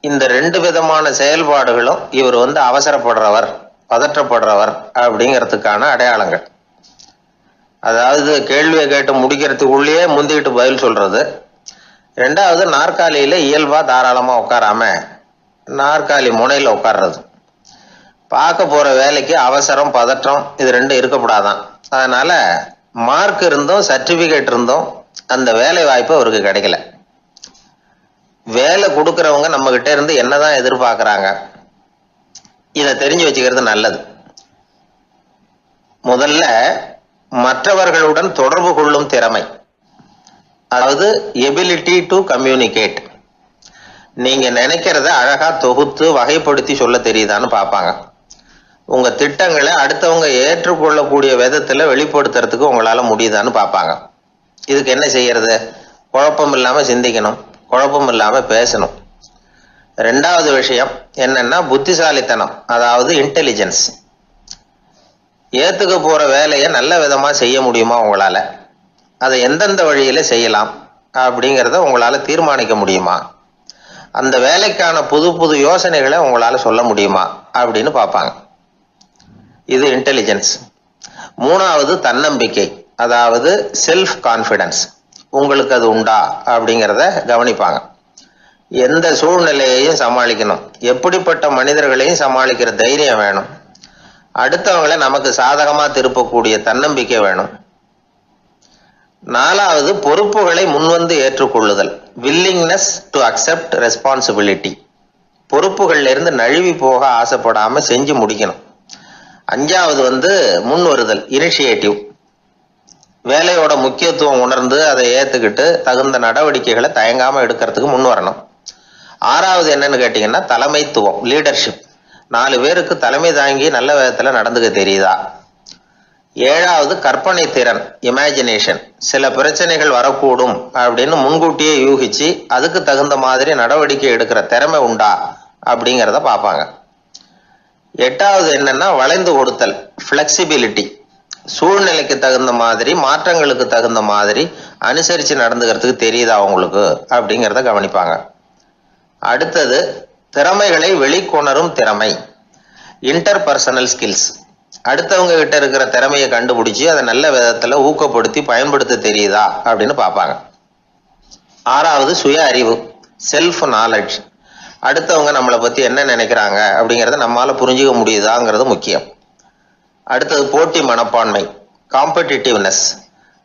இந்த 2 விதமான செயல்பாடுகளும் இவர் அவசரப்படுறவர், பதற்றப்படுறவர் அப்படிங்கிறதுக்கான அடையாளங்கள். அதாவது கேள்வியை கேட்டு முடிக்கிறதுக்குள்ளேயே முந்திக்கிட்டு பதில் சொல்றது. ரெண்டாவது, நாற்காலியில இயல்பா தாராளமா உட்காராம நாற்காலி முனையில உட்கார்றது. பார்க்க போற வேலைக்கு அவசரம், பதற்றம் இது 2 இருக்கக்கூடாதான். அதனால மார்க் இருந்தும் சர்டிபிகேட் இருந்தும் அந்த வேலை வாய்ப்பு அவருக்கு கிடைக்கல. வேலை கொடுக்கறவங்க நம்ம கிட்ட இருந்து என்னதான் எதிர்பார்க்கறாங்க, இதை தெரிஞ்சு வச்சுக்கிறது நல்லது. முதல்ல மற்றவர்களுடன் தொடர்பு கொள்ளும் திறமை, அதாவது எபிலிட்டி டு கம்யூனிகேட். நீங்க நினைக்கிறத அழகா தொகுத்து வகைப்படுத்தி சொல்ல தெரியுதான்னு பார்ப்பாங்க. உங்க திட்டங்களை அடுத்தவங்க ஏற்றுக்கொள்ளக்கூடிய விதத்துல வெளிப்படுத்துறதுக்கு உங்களால முடியுதான்னு பார்ப்பாங்க. இதுக்கு என்ன செய்யறது? குழப்பம் இல்லாம சிந்திக்கணும், குழப்பம் இல்லாம பேசணும். ரெண்டாவது விஷயம் என்னன்னா புத்திசாலித்தனம், அதாவது இன்டெலிஜென்ஸ். ஏத்துக்க போற வேலையை நல்ல விதமா செய்ய முடியுமா உங்களால, அதை எந்தெந்த வழியில செய்யலாம் அப்படிங்கிறத உங்களால தீர்மானிக்க முடியுமா, அந்த வேலைக்கான புது புது யோசனைகளை உங்களால சொல்ல முடியுமா அப்படின்னு பார்ப்பாங்க. இது இன்டெலிஜென்ஸ். மூணாவது தன்னம்பிக்கை, அதாவது செல்ஃப் கான்ஃபிடன்ஸ். உங்களுக்கு அது உண்டா அப்படிங்கிறத கவனிப்பாங்க. எந்த சூழ்நிலையையும் சமாளிக்கணும், எப்படிப்பட்ட மனிதர்களையும் சமாளிக்கிற தைரியம் வேணும், அடுத்தவங்களை நமக்கு சாதகமா திருப்பக்கூடிய தன்னம்பிக்கை வேணும். நாலாவது பொறுப்புகளை முன்வந்து ஏற்றுக்கொள்ளுதல், வில்லிங்னஸ் டு அக்செப்ட் ரெஸ்பான்சிபிலிட்டி. பொறுப்புகள்ல இருந்து நழுவி போக ஆசைப்படாம செஞ்சு முடிக்கணும். அஞ்சாவது முன் வருதல், இனிஷியேட்டிவ். வேலையோட முக்கியத்துவம் உணர்ந்து அதை ஏத்துக்கிட்டு தகுந்த நடவடிக்கைகளை தயங்காம எடுக்கிறதுக்கு முன் வரணும். ஆறாவது என்னன்னு கேட்டீங்கன்னா தலைமைத்துவம், லீடர்ஷிப். 4 பேருக்கு தலைமை தாங்கி நல்ல விதத்துல நடந்துக்க தெரியுதா. ஏழாவது கற்பனை திறன், இமேஜினேஷன். சில பிரச்சனைகள் வரக்கூடும் அப்படின்னு முன்கூட்டியே யூகிச்சு அதுக்கு தகுந்த மாதிரி நடவடிக்கை எடுக்கிற திறமை உண்டா அப்படிங்கிறத பார்ப்பாங்க. எட்டாவது என்னன்னா வளைந்து கொடுத்தல், ஃபிளெக்சிபிலிட்டி. சூழ்நிலைக்கு தகுந்த மாதிரி, மாற்றங்களுக்கு தகுந்த மாதிரி அனுசரித்து நடந்துக்கிறதுக்கு தெரியுதா அவங்களுக்கு அப்படிங்கிறத கவனிப்பாங்க. அடுத்தது திறமைகளை வெளிக்கொணரும் திறமை, இன்டர்பர்சனல் ஸ்கில்ஸ். அடுத்தவங்க கிட்ட இருக்கிற திறமையை கண்டுபிடிச்சி அதை நல்ல விதத்தில் ஊக்கப்படுத்தி பயன்படுத்த தெரியுதா அப்படின்னு பார்ப்பாங்க. ஆறாவது சுய அறிவு, செல்ஃப் நாலேஜ். அடுத்தவங்க நம்மளை பற்றி என்ன நினைக்கிறாங்க அப்படிங்கிறத நம்மளால் புரிஞ்சுக்க முடியுதாங்கிறது முக்கியம். அடுத்தது போட்டி மனப்பான்மை, காம்படிட்டிவ்னஸ்.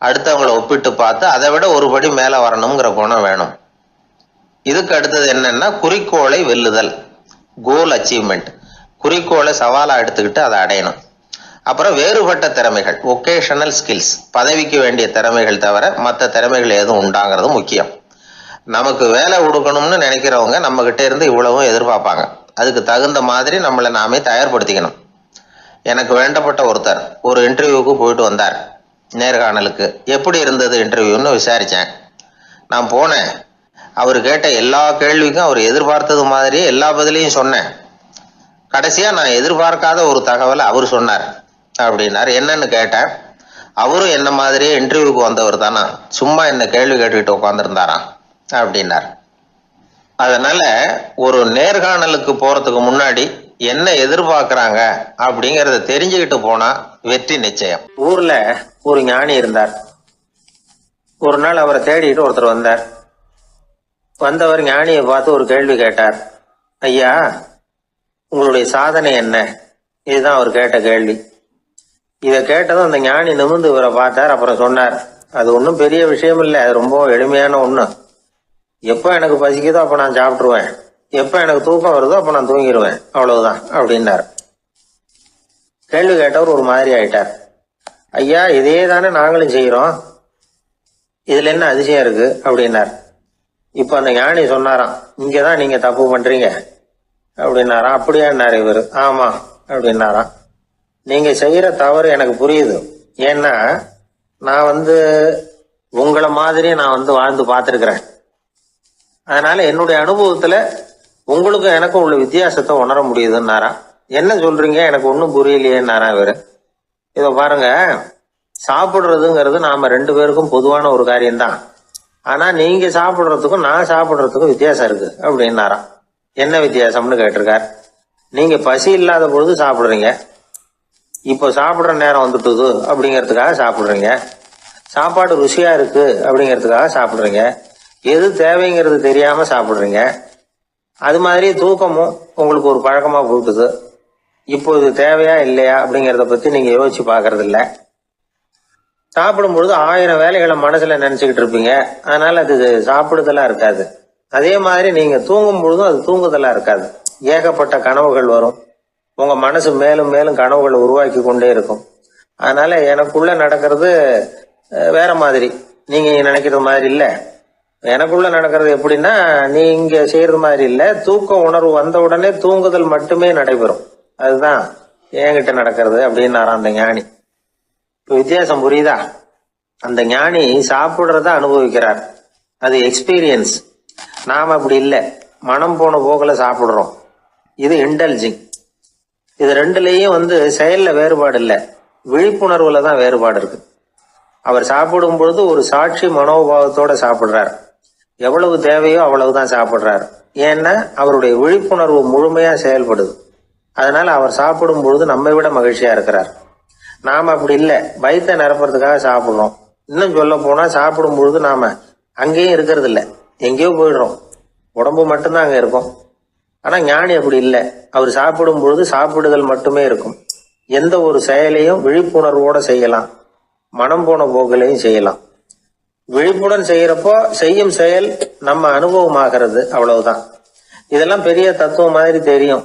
அடுத்தவங்களை ஒப்பிட்டு பார்த்து அதை விட ஒரு படி மேலே வரணுங்கிற குணம் வேணும். இதுக்கு அடுத்தது என்னன்னா குறிக்கோளை வெல்லுதல், கோல் அச்சீவ்மெண்ட். குறிக்கோளை சவாலாக எடுத்துக்கிட்டு அதை அடையணும். அப்புறம் வேறுபட்ட திறமைகள், ஒகேஷனல் ஸ்கில்ஸ். பதவிக்கு வேண்டிய திறமைகள் தவிர மற்ற திறமைகள் எதுவும் உண்டாங்கிறது முக்கியம். நமக்கு வேலை கொடுக்கணும்னு நினைக்கிறவங்க நம்ம கிட்ட இருந்து இவ்வளவும் எதிர்பார்ப்பாங்க. அதுக்கு தகுந்த மாதிரி நம்மளை நாமே தயார்படுத்திக்கணும். எனக்கு வேண்டப்பட்ட ஒருத்தர் ஒரு இன்டர்வியூவுக்கு போயிட்டு வந்தார், நேர்காணலுக்கு. எப்படி இருந்தது இன்டர்வியூன்னு விசாரித்தேன். நான் போனேன். அவர் கேட்ட எல்லா கேள்விக்கும் அவர் எதிர்பார்த்தது மாதிரியே எல்லா பதிலையும் சொன்னேன். கடைசியாக நான் எதிர்பார்க்காத ஒரு தகவலை அவர் சொன்னார் அப்படின்னார். என்னன்னு கேட்டேன். அவரும் என்ன மாதிரியே இன்டர்வியூக்கு வந்தவர் தானா, சும்மா என்ன கேள்வி கேட்டுக்கிட்டு உட்காந்துருந்தாராம் அப்படின்னார். அதனால ஒரு நேர்காணலுக்கு போறதுக்கு முன்னாடி என்ன எதிர்பார்க்கறாங்க அப்படிங்கறத தெரிஞ்சுக்கிட்டு போனா வெற்றி நிச்சயம். ஊர்ல ஒரு ஞானி இருந்தார். ஒரு நாள் அவரை தேடிட்டு ஒருத்தர் வந்தார். வந்தவர் ஞானியை பார்த்து ஒரு கேள்வி கேட்டார். ஐயா, உங்களுடைய சாதனை என்ன? இதுதான் அவர் கேட்ட கேள்வி. இதை கேட்டதும் அந்த ஞானி நிமிர்ந்து இவரை பார்த்தார். அப்புறம் சொன்னார், அது ஒன்றும் பெரிய விஷயம் இல்லை, அது ரொம்ப எளிமையான ஒண்ணு. எப்போ எனக்கு பசிக்குதோ அப்போ நான் சாப்பிட்டுருவேன், எப்போ எனக்கு தூக்கம் வருதோ அப்போ நான் தூங்கிடுவேன், அவ்வளவுதான் அப்படின்னார். கேள்வி கேட்டவர் ஒரு மாதிரி ஆயிட்டார். ஐயா, இதே தானே நாங்களும் செய்யறோம், இதுல என்ன அதிசயம் இருக்கு அப்படின்னார். இப்ப அந்த ஞானி சொன்னாராம், இங்கதான் நீங்க தப்பு பண்றீங்க அப்படின்னாராம். அப்படியான்னாரு இவர். ஆமா அப்படின்னாராம். நீங்க செய்யற தவறு எனக்கு புரியுது. ஏன்னா நான் உங்களை மாதிரி நான் வாழ்ந்து பார்த்துருக்கிறேன். அதனால என்னுடைய அனுபவத்துல உங்களுக்கும் எனக்கும் உள்ள வித்தியாசத்தை உணர முடியுதுன்னாரா. என்ன சொல்றீங்க, எனக்கு ஒன்றும் புரியலையேன்னாரா இவரு. இதை பாருங்க, சாப்பிடுறதுங்கிறது நாம ரெண்டு பேருக்கும் பொதுவான ஒரு காரியம்தான். ஆனா நீங்க சாப்பிடுறதுக்கும் நான் சாப்பிடுறதுக்கும் வித்தியாசம் இருக்கு அப்படின்னாராம். என்ன வித்தியாசம்னு கேட்டிருக்கார். நீங்க பசி இல்லாத பொழுது சாப்பிடுறீங்க, இப்போ சாப்பிடுற நேரம் வந்துட்டுது அப்படிங்கிறதுக்காக சாப்பிடுறீங்க. சாப்பாடு ருசியா இருக்கு அப்படிங்கிறதுக்காக சாப்பிடுறீங்க. எது தேவைங்கிறது தெரியாம சாப்பிடுறீங்க. அது மாதிரி தூக்கமும் உங்களுக்கு ஒரு பழக்கமா போட்டுது. இப்போ இது தேவையா இல்லையா அப்படிங்கிறத பத்தி நீங்க யோசிச்சு பாக்குறது இல்ல. சாப்பிடும் பொழுது 1000 வேலைகளை மனசுல நினைச்சுக்கிட்டு இருப்பீங்க. அதனால அது சாப்பிடுதலா இருக்காது. அதே மாதிரி நீங்க தூங்கும் பொழுதும் அது தூங்குதலா இருக்காது. ஏகப்பட்ட கனவுகள் வரும். உங்க மனசு மேலும் மேலும் கனவுகளை உருவாக்கி கொண்டே இருக்கும். அதனால எனக்குள்ள நடக்கிறது வேற மாதிரி, நீங்க நினைக்கிற மாதிரி இல்ல. எனக்குள்ள நடக்கிறது எப்படின்னா, நீங்க செய்யறது மாதிரி இல்ல. தூக்க உணர்வு வந்த உடனே தூங்குதல் மட்டுமே நடைபெறும். அதுதான் என்கிட்ட நடக்கிறது அப்படின்னாராம் அந்த ஞானி. வித்தியாசம் புரியுதா? அந்த ஞானி சாப்பிடுறத அனுபவிக்கிறார், அது எக்ஸ்பீரியன்ஸ். நாம அப்படி இல்லை, மனம் போன போக்குல சாப்பிடுறோம். இது இன்டெலிஜிங். இது ரெண்டுலயும் செயல்ல வேறுபாடு இல்லை, விழிப்புணர்வுல தான் வேறுபாடு இருக்கு. அவர் சாப்பிடும் பொழுது ஒரு சாட்சி மனோபாவத்தோட சாப்பிடுறார். எவ்வளவு தேவையோ அவ்வளவுதான் சாப்பிடுறார். ஏன்னா அவருடைய விழிப்புணர்வு முழுமையா செயல்படுது. அதனால அவர் சாப்பிடும் பொழுது நம்மை விட மகிழ்ச்சியா இருக்கிறார். நாம அப்படி இல்லை, வயிற்றை நிரப்புறதுக்காக சாப்பிடுறோம். இன்னும் சொல்ல போனா சாப்பிடும் பொழுது நாம அங்கேயும் இருக்கிறது இல்லை, எங்கேயோ போயிடுறோம். உடம்பு மட்டும்தான் அங்க இருக்கும். ஆனா ஞானி அப்படி இல்லை. அவர் சாப்பிடும் பொழுது சாப்பிடுதல் மட்டுமே இருக்கும். எந்த ஒரு செயலையும் விழிப்புணர்வோட செய்யலாம், மனம் போன போக்கிலையும் செய்யலாம். விழிப்புடன் செய்யறப்போ செய்யும் செயல் நம்ம அனுபவமாகிறது, அவ்வளவுதான். இதெல்லாம் பெரிய தத்துவம் மாதிரி தெரியும்.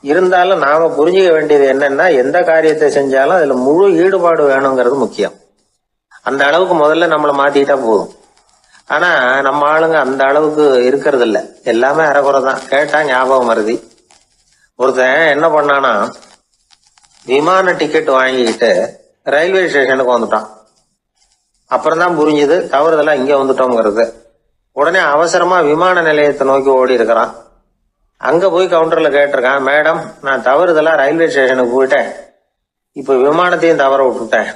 இருந்தாலும் நாம புரிஞ்சுக்க வேண்டியது என்னன்னா, எந்த காரியத்தை செஞ்சாலும் அதுல முழு ஈடுபாடு வேணுங்கிறது முக்கியம். அந்த அளவுக்கு முதல்ல நம்மளை மாத்திக்கிட்டா போதும். ஆனா நம்ம ஆளுங்க அந்த அளவுக்கு இருக்கிறது இல்ல, எல்லாமே அரைகுறை தான். கேட்டா ஞாபகம் மருதி. ஒருத்தன் என்ன பண்ணானா, விமான டிக்கெட் வாங்கிக்கிட்டு ரயில்வே ஸ்டேஷனுக்கு வந்துட்டான். அப்புறம் தான் புரிஞ்சுது தவறுதெல்லாம் இங்க வந்துட்டோங்கிறது. உடனே அவசரமா விமான நிலையத்தை நோக்கி ஓடி இருக்கிறான். அங்க போய் கவுண்டர்ல கேட்டிருக்கான், மேடம் நான் தவறுதெல்லாம் ரயில்வே ஸ்டேஷனுக்கு போயிட்டேன், இப்ப விமானத்தையும் தவற விட்டுட்டேன்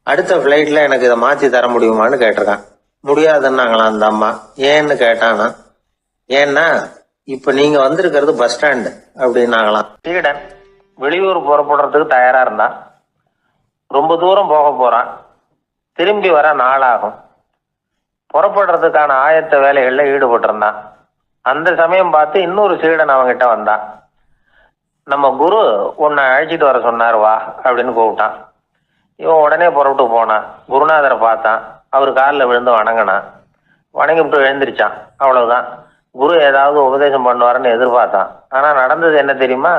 அடுத்த ஃப்ளைட்டில் எனக்கு இதை மாற்றி தர முடியுமான்னு கேட்டிருக்கான். முடியாதுன்னாங்களாம் அந்த அம்மா. ஏன்னு கேட்டானா, ஏன்னா இப்போ நீங்கள் வந்திருக்கிறது பஸ் ஸ்டாண்டு அப்படின்னாங்களாம். சீடன் வெளியூர் புறப்படுறதுக்கு தயாராக இருந்தான். ரொம்ப தூரம் போக போகிறான். திரும்பி வர நாளாகும். புறப்படுறதுக்கான ஆயத்த வேலைகளில் ஈடுபட்டிருந்தான். அந்த சமயம் பார்த்து இன்னொரு சீடன் அவங்கிட்ட வந்தான். நம்ம குரு உன்னை அழைச்சிட்டு வர சொன்னார் வா அப்படின்னு கூப்பிட்டான். இவன் உடனே புறப்பட்டு போனான். குருநாதரை பார்த்தான். அவர் காலில் விழுந்து வணங்கினான். வணங்கிவிட்டு எழுந்திரிச்சான். அவ்வளவுதான். குரு ஏதாவது உபதேசம் பண்ணுவாருன்னு எதிர்பார்த்தான். ஆனால் நடந்தது என்ன தெரியுமா?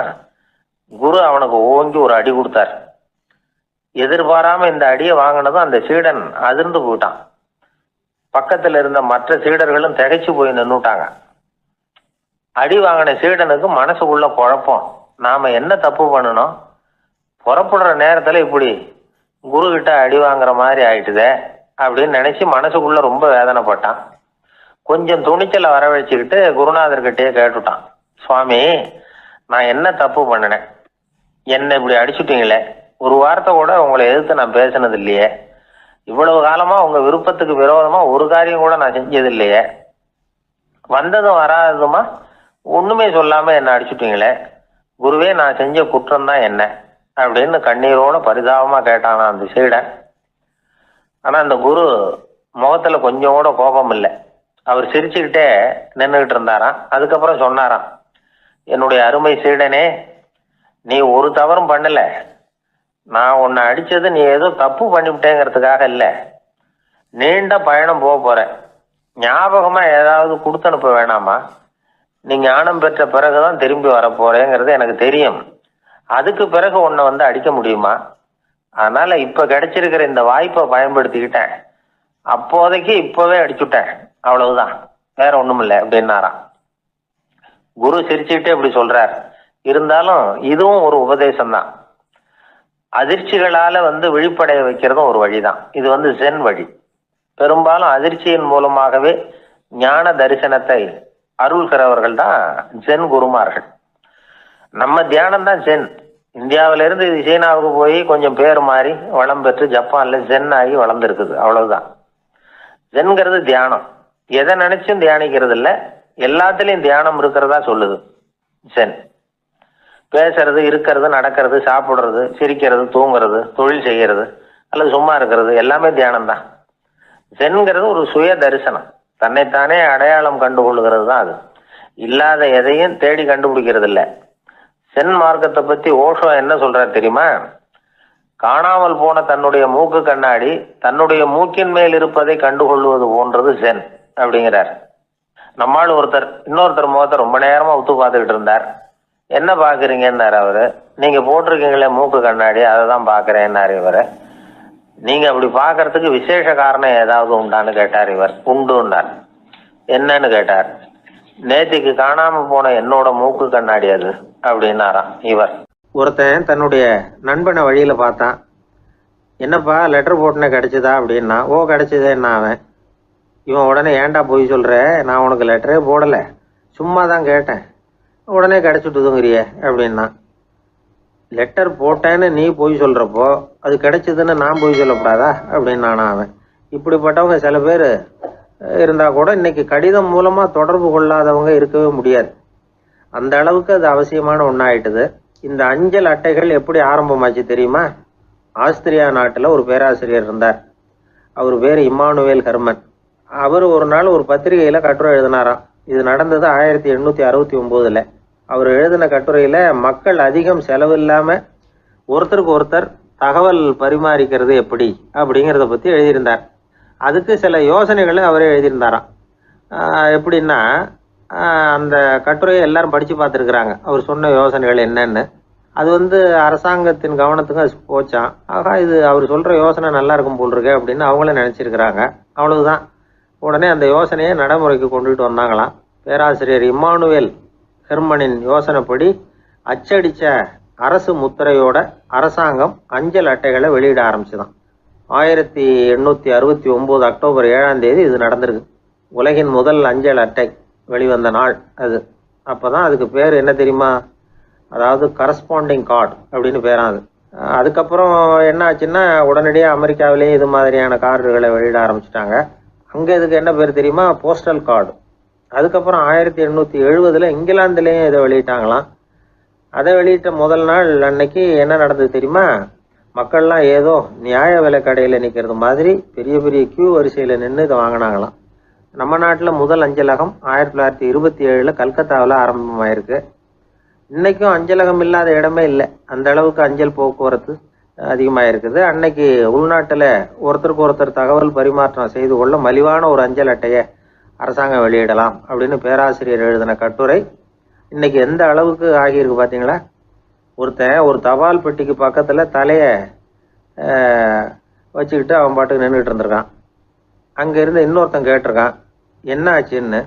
குரு அவனுக்கு ஓங்கி ஒரு அடி கொடுத்தார். எதிர்பாராம இந்த அடியை வாங்கினதும் அந்த சீடன் அதிர்ந்து போயிட்டான். பக்கத்தில் இருந்த மற்ற சீடர்களும் திகைச்சு போய் நின்றுட்டாங்க. அடி வாங்கின சீடனுக்கு மனசுக்குள்ள குழப்பம். நாம என்ன தப்பு பண்ணணும்? புறப்படுற நேரத்துல இப்படி குரு கிட்ட அடி வாங்குற மாதிரி ஆயிட்டுதே அப்படின்னு நினைச்சு மனசுக்குள்ள ரொம்ப வேதனைப்பட்டான். கொஞ்சம் துணிச்சலை வரவழைச்சுக்கிட்டு குருநாதர்கிட்டயே கேட்டுட்டான். சுவாமி, நான் என்ன தப்பு பண்ணினேன்? என்னை இப்படி அடிச்சுட்டீங்களே. ஒரு வார்த்தை கூட உங்களை எதிர்த்து நான் பேசினது இல்லையே. இவ்வளவு காலமா உங்க விருப்பத்துக்கு விரோதமா ஒரு காரியம் கூட நான் செஞ்சது இல்லையே. வந்ததும் வராததுமா ஒண்ணுமே சொல்லாம என்ன அடிச்சுட்டீங்களே. குருவே, நான் செஞ்ச குற்றம் தான் என்ன அப்படின்னு கண்ணீரோட பரிதாபமா கேட்டானா அந்த சீடன். ஆனா அந்த குரு முகத்துல கொஞ்சம் கூட கோபம் இல்லை. அவர் சிரிச்சுக்கிட்டே நின்றுகிட்டு இருந்தாராம். அதுக்கப்புறம் சொன்னாராம், என்னுடைய அருமை சீடனே, நீ ஒரு தவறும் பண்ணல. நான் உன்னை அடிச்சது நீ ஏதோ தப்பு பண்ணிவிட்டேங்கிறதுக்காக இல்லை. நீண்ட பயணம் போக போற. ஞாபகமா ஏதாவது கொடுத்து அனுப்ப வேணாமா? நீ ஞானம் பெற்ற பிறகுதான் திரும்பி வரப்போறேங்கிறது எனக்கு தெரியும். அதுக்கு பிறகு உன்னை வந்து அடிக்க முடியுமா? அதனால இப்ப கிடைச்சிருக்கிற இந்த வாய்ப்பை பயன்படுத்திக்கிட்டேன். அப்போதைக்கு இப்பவே அடிச்சுட்டேன், அவ்வளவுதான், வேற ஒண்ணும் இல்லை அப்படின்னாராம். குரு சிரிச்சுக்கிட்டே இப்படி சொல்றார். இருந்தாலும் இதுவும் ஒரு உபதேசம் தான். அதிர்ச்சிகளால விழிப்படைய வைக்கிறதும் ஒரு வழிதான். இது ஜென் வழி. பெரும்பாலும் அதிர்ச்சியின் மூலமாகவே ஞான தரிசனத்தை அருள்கிறவர்கள் தான் ஜென் குருமார்கள். நம்ம தியானம் தான் ஜென். இந்தியாவிலிருந்து இது சீனாவுக்கு போய் கொஞ்சம் பேர் மாறி வளம் பெற்று ஜப்பான்ல ஜென் ஆகி வளர்ந்துருக்குது, அவ்வளவுதான். ஜென்கிறது தியானம். எதை நினைச்சும் தியானிக்கிறது இல்லை, எல்லாத்துலயும் தியானம் இருக்கிறதா சொல்லுது ஜென். பேசுறது, இருக்கிறது, நடக்கிறது, சாப்பிடுறது, சிரிக்கிறது, தூங்குறது, தொழில் செய்யறது அல்லது சும்மா இருக்கிறது எல்லாமே தியானம் தான். ஜென்கிறது ஒரு சுய தரிசனம். தன்னைத்தானே அடையாளம் கண்டுகொள்ளுகிறது தான் அது. இல்லாத எதையும் தேடி கண்டுபிடிக்கிறது இல்லை. சென் மார்க்கத்தை பத்தி ஓஷோ என்ன சொல்றாரு தெரியுமா? காணாமல் போன தன்னுடைய மூக்கு கண்ணாடி தன்னுடைய மூக்கின் மேல் இருப்பதை கண்டுகொள்வது போன்றது சென் அப்படிங்கிறார். நம்மால் இன்னொருத்தர் முகத்தை ரொம்ப நேரமா உத்து பார்த்துக்கிட்டு இருந்தார். என்ன பாக்குறீங்கன்னாரு அவரு. நீங்க போட்டிருக்கீங்களே மூக்கு கண்ணாடி, அதை தான் பாக்குறேன்னாரு இவரு. நீங்க அப்படி பாக்குறதுக்கு விசேஷ காரணம் ஏதாவது உண்டான்னு கேட்டார் இவர். உண்டுன்னார். என்னன்னு கேட்டார். நேத்திக்கு காணாம போன என்னோட மூக்கு கண்ணாடி அது அப்படின்னாராம் இவர். ஒருத்தன் தன்னுடைய நண்பனை வழியில பார்த்தான். என்னப்பா லெட்டர் போட்டுனே கிடைச்சதா அப்படின்னா. ஓ கிடைச்சதேன்னா அவன். இவன் உடனே ஏன்டா போய் சொல்ற, நான் உனக்கு லெட்டரே போடல, சும்மா தான் கேட்டேன், உடனே கிடைச்சிட்டுதுங்கிறியே அப்படின்னா. லெட்டர் போட்டேன்னு நீ போய் சொல்றப்போ அது கிடைச்சதுன்னு நான் போய் சொல்லக்கூடாதா அப்படின்னானா அவன். இப்படிப்பட்டவங்க சில பேர் இருந்தா கூட இன்னைக்கு கடிதம் மூலமா தொடர்பு கொள்ளாதவங்க இருக்கவே முடியாது. அந்த அளவுக்கு அது அவசியமான ஒன்னாயிட்டுது. இந்த அஞ்சல் அட்டைகள் எப்படி ஆரம்பமாச்சு தெரியுமா? ஆஸ்திரியா நாட்டுல ஒரு பேராசிரியர் இருந்தார். அவர் பேர் இம்மானுவேல் ஹெர்மன். அவர் ஒரு நாள் ஒரு பத்திரிகையில கட்டுரை எழுதினாராம். இது நடந்தது 1869. அவர் எழுதின கட்டுரையில மக்கள் அதிகம் செலவு இல்லாம ஒருத்தருக்கு ஒருத்தர் தகவல் பரிமாறிக்கிறது எப்படி அப்படிங்கிறத பத்தி எழுதியிருந்தார். அதுக்கு சில யோசனைகளை அவரே எழுதியிருந்தாராம். எப்படின்னா, அந்த கட்டுரையை எல்லாரும் படிச்சு பார்த்துருக்குறாங்க. அவர் சொன்ன யோசனைகள் என்னன்னு. அது அரசாங்கத்தின் கவனத்துக்கு அது போச்சான். ஆகா, இது அவர் சொல்ற யோசனை நல்லா இருக்கும் போல் இருக்கு அப்படின்னு அவங்களே நினைச்சிருக்கிறாங்க. அவ்வளவுதான். உடனே அந்த யோசனையை நடைமுறைக்கு கொண்டுட்டு வந்தாங்களாம். பேராசிரியர் இம்மானுவேல் ஹெர்மனின் யோசனைப்படி அச்சடிச்ச அரசு முத்திரையோட அரசாங்கம் அஞ்சல் அட்டைகளை வெளியிட ஆரம்பிச்சுதான். 1869 அக்டோபர் 7ஆம் தேதி இது நடந்திருக்கு. உலகின் முதல் அஞ்சல் அட்டை வெளிவந்த நாள் அது. அப்பதான் அதுக்கு பேர் என்ன தெரியுமா? அதாவது கரஸ்பாண்டிங் கார்டு அப்படின்னு பேராது. அதுக்கப்புறம் என்ன ஆச்சுன்னா உடனடியாக அமெரிக்காவிலேயே இது மாதிரியான கார்டுகளை வெளியிட ஆரம்பிச்சிட்டாங்க. அங்கே இதுக்கு என்ன பேர் தெரியுமா? Postal card. அதுக்கப்புறம் 1870 இங்கிலாந்துலேயும் இதை வெளியிட்டாங்களாம். அதை வெளியிட்ட முதல் நாள் அன்னைக்கு என்ன நடந்தது தெரியுமா? மக்கள்லாம் ஏதோ நியாய விலை கடையில் நிற்கிறது மாதிரி பெரிய பெரிய கியூ வரிசையில் நின்று இதை வாங்கினாங்களாம். நம்ம நாட்டில் முதல் அஞ்சலகம் 1927 கல்கத்தாவில் ஆரம்பமாயிருக்கு. இன்னைக்கும் அஞ்சலகம் இல்லாத இடமே இல்லை. அந்த அளவுக்கு அஞ்சல் போக்குவரத்து அதிகமாக இருக்குது. அன்னைக்கு உள்நாட்டில் ஒருத்தருக்கு ஒருத்தர் தகவல் பரிமாற்றம் செய்து கொள்ள மலிவான ஒரு அஞ்சல் அட்டையை அரசாங்கம் வெளியிடலாம் அப்படின்னு பேராசிரியர் எழுதின கட்டுரை இன்னைக்கு எந்த அளவுக்கு ஆகியிருக்கு பார்த்தீங்களா? ஒருத்தன் ஒரு தபால் பெட்டிக்கு பக்கத்தில் தலையை வச்சுக்கிட்டு அவன் பாட்டுக்கு நின்றுட்டு இருந்திருக்கான். அங்கேருந்து இன்னொருத்தன் கேட்டிருக்கான் என்ன ஆச்சுன்னு.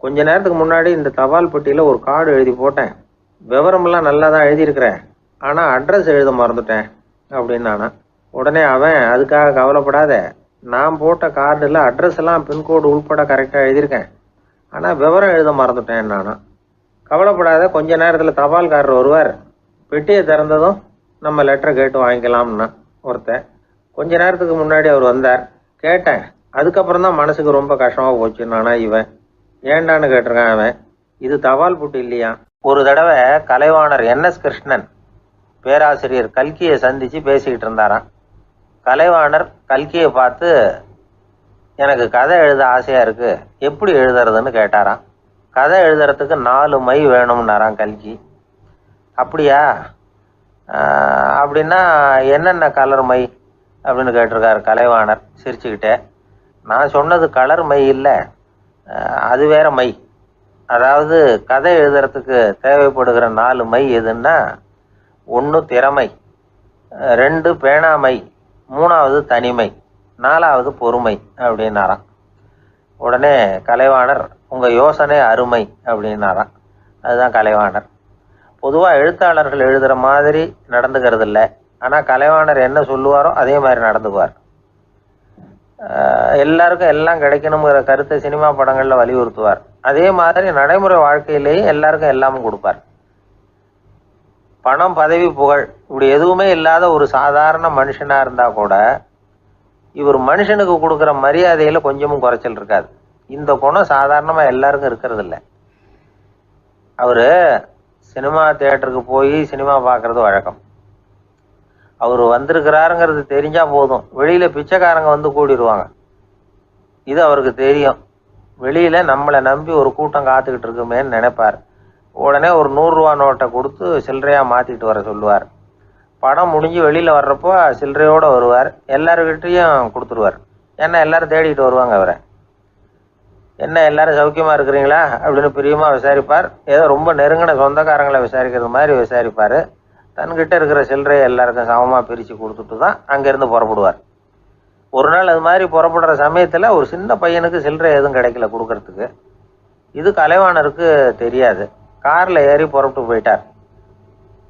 கொஞ்ச நேரத்துக்கு முன்னாடி இந்த தபால் பெட்டியில் ஒரு கார்டு எழுதி போட்டேன், விவரமெல்லாம் நல்லா தான் எழுதியிருக்கிறேன், ஆனால் அட்ரஸ் எழுத மறந்துட்டேன் அப்படின்னு நானா. உடனே அவன் அதுக்காக கவலைப்படாத, நான் போட்ட கார்டில் அட்ரஸ் எல்லாம் பின்கோடு உள்பட கரெக்டாக எழுதியிருக்கேன், ஆனால் விவரம் எழுத மறந்துட்டேன் நானா. கவலைப்படாத, கொஞ்ச நேரத்தில் தபால்காரர் வருவார், பெட்டியை திறந்ததும் நம்ம லெட்டரை கேட்டு வாங்கிக்கலாம்னா ஒருத்தன். கொஞ்ச நேரத்துக்கு முன்னாடி அவர் வந்தார், கேட்டேன், அதுக்கப்புறம் தான் மனசுக்கு ரொம்ப கஷ்டமாக போச்சு நானா. இவன் ஏண்டான்னு கேட்டிருக்கான். அவன் இது தபால் புட்டு இல்லையா. ஒரு தடவை கலைவாணர் NS கிருஷ்ணன் பேராசிரியர் கல்கியை சந்தித்து பேசிக்கிட்டு இருந்தாராம். கலைவாணர் கல்கியை பார்த்து எனக்கு கதை எழுத ஆசையாக இருக்குது, எப்படி எழுதுறதுன்னு கேட்டாராம். கதை எழுதுறதுக்கு 4 மை வேணும்னாராம் கல்கி. அப்படியா, அப்படின்னா என்னென்ன கலர் மை அப்படின்னு கேட்டிருக்காரு கலைவாணர் சிரிச்சுக்கிட்டே. நான் சொன்னது கலர் மை இல்லை, அது வேற மை. அதாவது கதை எழுதுறதுக்கு தேவைப்படுகிற 4 மை எதுன்னா, 1 திறமை, 2 பேணாமை, 3வது தனிமை, 4வது பொறுமை அப்படின்னாராம். உடனே கலைவாணர் உங்கள் யோசனை அருமை அப்படின்னாராம். அதுதான் கலைவாணர். பொதுவாக எழுத்தாளர்கள் எழுதுகிற மாதிரி நடந்துக்கிறது இல்லை, ஆனால் கலைவாணர் என்ன சொல்லுவாரோ அதே மாதிரி நடந்துக்குவார். எல்லாருக்கும் எல்லாம் கிடைக்கணுங்கிற கருத்தை சினிமா படங்களில் வலியுறுத்துவார். அதே மாதிரி நடைமுறை வாழ்க்கையிலேயே எல்லாருக்கும் எல்லாமும் கொடுப்பார். பணம், பதவி, புகழ் இப்படி எதுவுமே இல்லாத ஒரு சாதாரண மனுஷனாக இருந்தால் கூட இவர் மனுஷனுக்கு கொடுக்குற மரியாதையில் கொஞ்சமும் குறைச்சல் இருக்காது. இந்த குணம் சாதாரணமாக எல்லாருக்கும் இருக்கிறது இல்லை. அவர் சினிமா தியேட்டருக்கு போய் சினிமா பார்க்குறது வழக்கம். அவர் வந்திருக்கிறாருங்கிறது தெரிஞ்சால் போதும், வெளியில் பிச்சைக்காரங்க வந்து கூடிடுவாங்க. இது அவருக்கு தெரியும். வெளியில் நம்மளை நம்பி ஒரு கூட்டம் காத்துக்கிட்டு இருக்குமேன்னு நினைப்பார். உடனே ஒரு 100 ரூபா நோட்டை கொடுத்து சில்லறையாக மாற்றிட்டு வர சொல்லுவார். படம் முடிஞ்சு வெளியில் வர்றப்போ சில்லறையோடு வருவார், எல்லாருக்கிட்டையும் கொடுத்துருவார். ஏன்னா எல்லாரும் தேடிட்டு வருவாங்க அவரை. என்ன எல்லாரும் சௌக்கியமாக இருக்கிறீங்களா அப்படின்னு பிரியமாக விசாரிப்பார். ஏதோ ரொம்ப நெருங்கின சொந்தக்காரங்களை விசாரிக்கிறது மாதிரி விசாரிப்பார். தன்கிட்ட இருக்கிற சில்லறையை எல்லாருக்கும் சமமாக பிரித்து கொடுத்துட்டு தான் அங்கேருந்து புறப்படுவார். ஒரு நாள் அது மாதிரி புறப்படுற சமயத்தில் ஒரு சின்ன பையனுக்கு சில்லறை எதுவும் கிடைக்கல கொடுக்கறதுக்கு. இது கலைவாணருக்கு தெரியாது. காரில் ஏறி புறப்பட்டு போயிட்டார்.